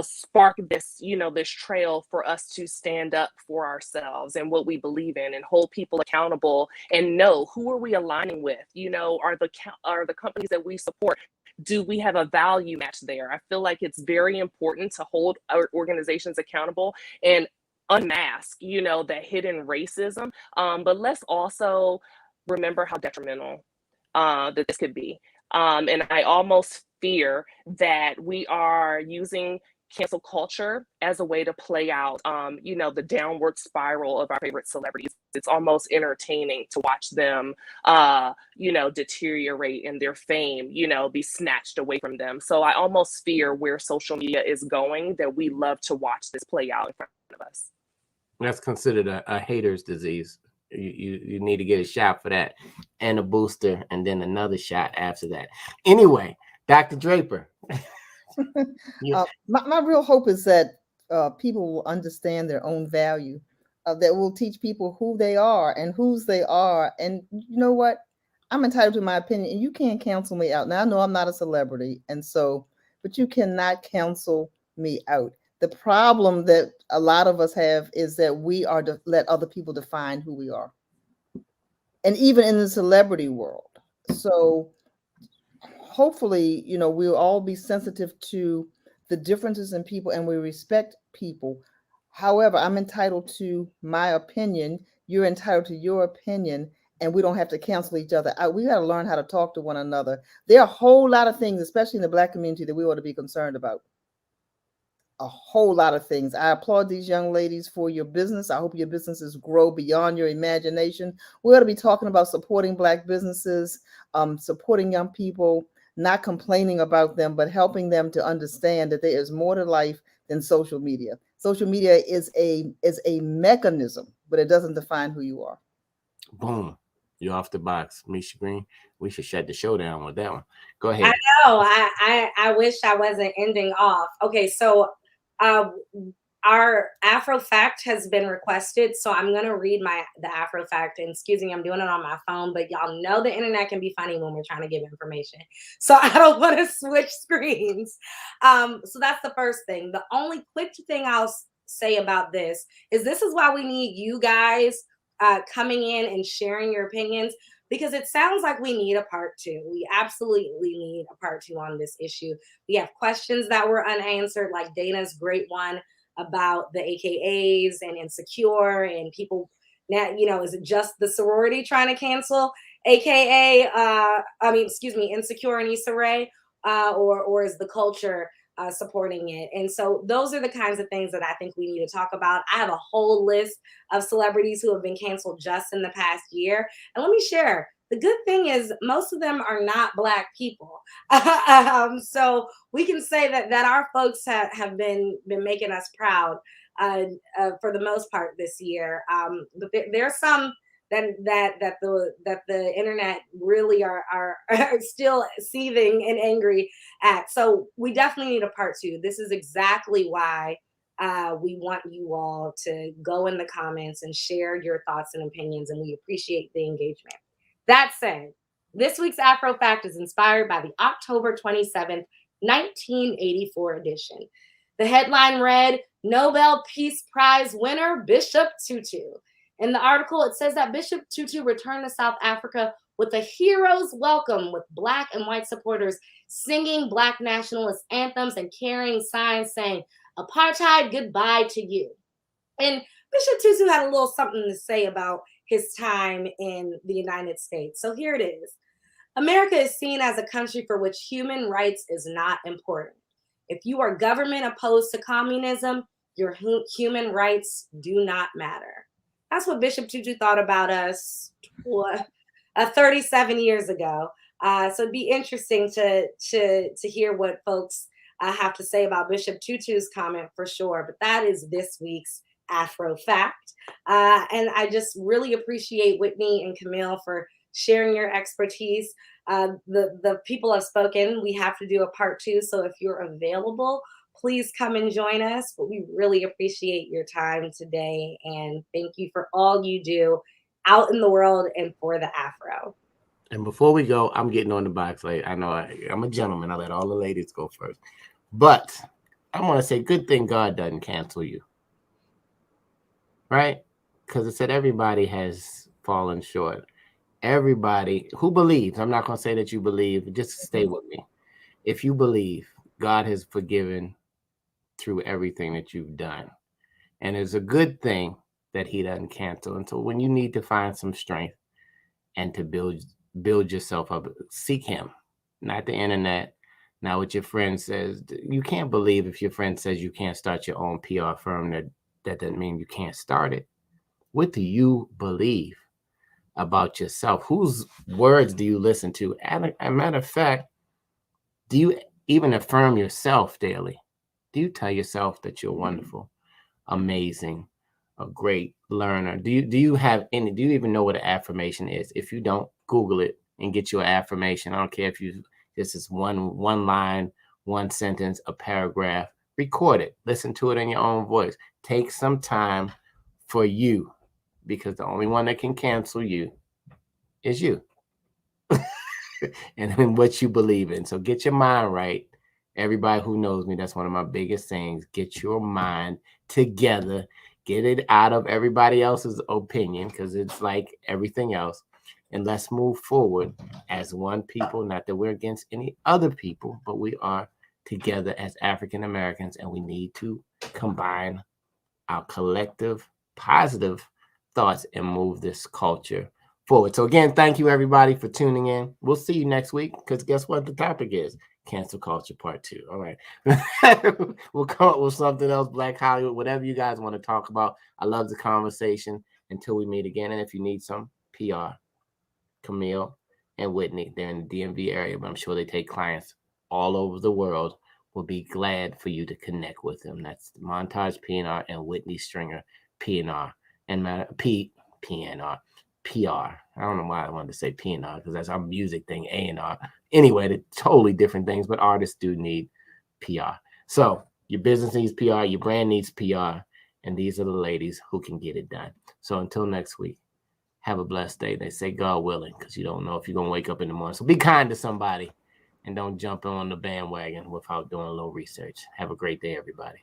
sparked this, this trail for us to stand up for ourselves and what we believe in and hold people accountable and know who are we aligning with. Are the companies that we support, do we have a value match there? I feel like it's very important to hold our organizations accountable and unmask, that hidden racism. But let's also remember how detrimental that this could be. And I almost fear that we are using cancel culture as a way to play out, the downward spiral of our favorite celebrities. It's almost entertaining to watch them, deteriorate in their fame, be snatched away from them. So I almost fear where social media is going, that we love to watch this play out in front of us. That's considered a hater's disease. You need to get a shot for that and a booster and then another shot after that. Anyway, Dr. Draper. My real hope is that people will understand their own value, that will teach people who they are and whose they are. And you know what? I'm entitled to my opinion, and you can't cancel me out. Now, I know I'm not a celebrity, but you cannot cancel me out. The problem that a lot of us have is that we are to let other people define who we are. And even in the celebrity world. So hopefully, we'll all be sensitive to the differences in people and we respect people. However, I'm entitled to my opinion. You're entitled to your opinion, and we don't have to cancel each other out. We got to learn how to talk to one another. There are a whole lot of things, especially in the Black community, that we ought to be concerned about. A whole lot of things. I applaud these young ladies for your business. I hope your businesses grow beyond your imagination. We ought to be talking about supporting Black businesses, supporting young people, not complaining about them, but helping them to understand that there is more to life than social media. Social media is a mechanism, but it doesn't define who you are. Boom. You're off the box, Misha Green. We should shut the show down with that one. Go ahead. I know. I wish I wasn't ending off. Okay, so our Afro fact has been requested, so I'm gonna read the Afro fact. And excuse me, I'm doing it on my phone, but y'all know the internet can be funny when we're trying to give information, so I don't want to switch screens. So that's the first thing. The only quick thing I'll say about this is why we need you guys coming in and sharing your opinions, because it sounds like we need a part 2. We absolutely need a part 2 on this issue. We have questions that were unanswered, like Dana's great one about the AKAs and Insecure and people now, is it just the sorority trying to cancel AKA, Insecure and Issa Rae, or is the culture supporting it? And so those are the kinds of things that I think we need to talk about. I have a whole list of celebrities who have been canceled just in the past year. And let me share, The good thing is most of them are not Black people. So we can say that our folks have been making us proud for the most part this year. But there's some that the internet really are still seething and angry at. So we definitely need a part 2. This is exactly why we want you all to go in the comments and share your thoughts and opinions, and we appreciate the engagement. That said, this week's Afro Fact is inspired by the October 27th, 1984 edition. The headline read, Nobel Peace Prize winner Bishop Tutu. In the article, it says that Bishop Tutu returned to South Africa with a hero's welcome, with Black and white supporters singing Black nationalist anthems and carrying signs saying, apartheid, goodbye to you. And Bishop Tutu had a little something to say about his time in the United States. So here it is. America is seen as a country for which human rights is not important. If you are government opposed to communism, your human rights do not matter. That's what Bishop Tutu thought about us 37 years ago. So it'd be interesting to hear what folks have to say about Bishop Tutu's comment for sure. But that is this week's Afro Fact. And I just really appreciate Whitney and Camille for sharing your expertise. The people have spoken. We have to do a part 2. So if you're available, please come and join us. But we really appreciate your time today. And thank you for all you do out in the world and for the Afro. And before we go, I'm getting on the box. Like, I know I'm a gentleman. I let all the ladies go first. But I want to say, good thing God doesn't cancel you. Right? Because it said everybody has fallen short. Everybody who believes, I'm not going to say that you believe, just stay with me. If you believe, God has forgiven through everything that you've done. And it's a good thing that he doesn't cancel. And so when you need to find some strength and to build yourself up, seek him, not the internet, not what your friend says. You can't believe if your friend says you can't start your own PR firm, that doesn't mean you can't start it. What do you believe about yourself? Whose words do you listen to? As a matter of fact, do you even affirm yourself daily? Do you tell yourself that you're wonderful, amazing, a great learner? Do you even know what an affirmation is? If you don't, Google it and get you an affirmation. I don't care if this is one line, one sentence, a paragraph. Record it. Listen to it in your own voice. Take some time for you, because the only one that can cancel you is you. And in what you believe in. So get your mind right. Everybody who knows me, that's one of my biggest things. Get your mind together. Get it out of everybody else's opinion, because it's like everything else. And let's move forward as one people. Not that we're against any other people, but we are together as African Americans, and we need to combine our collective positive thoughts and move this culture forward. So again, thank you everybody for tuning in. We'll see you next week, because guess what the topic is? Cancel culture part 2. All right. We'll come up with something else, Black Hollywood, whatever you guys want to talk about. I love the conversation. Until we meet again. And if you need some PR, Camille and Whitney, they're in the DMV area, but I'm sure they take clients all over the world. We'll be glad for you to connect with them. That's Montage P&R and Whitney Stringer P&R and PNR. PR. I don't know why I wanted to say P&R, because that's our music thing, A&R. Anyway, they're totally different things, but artists do need PR. So your business needs PR, your brand needs PR, and these are the ladies who can get it done. So until next week, have a blessed day. They say God willing, because you don't know if you're going to wake up in the morning. So be kind to somebody and don't jump on the bandwagon without doing a little research. Have a great day, everybody.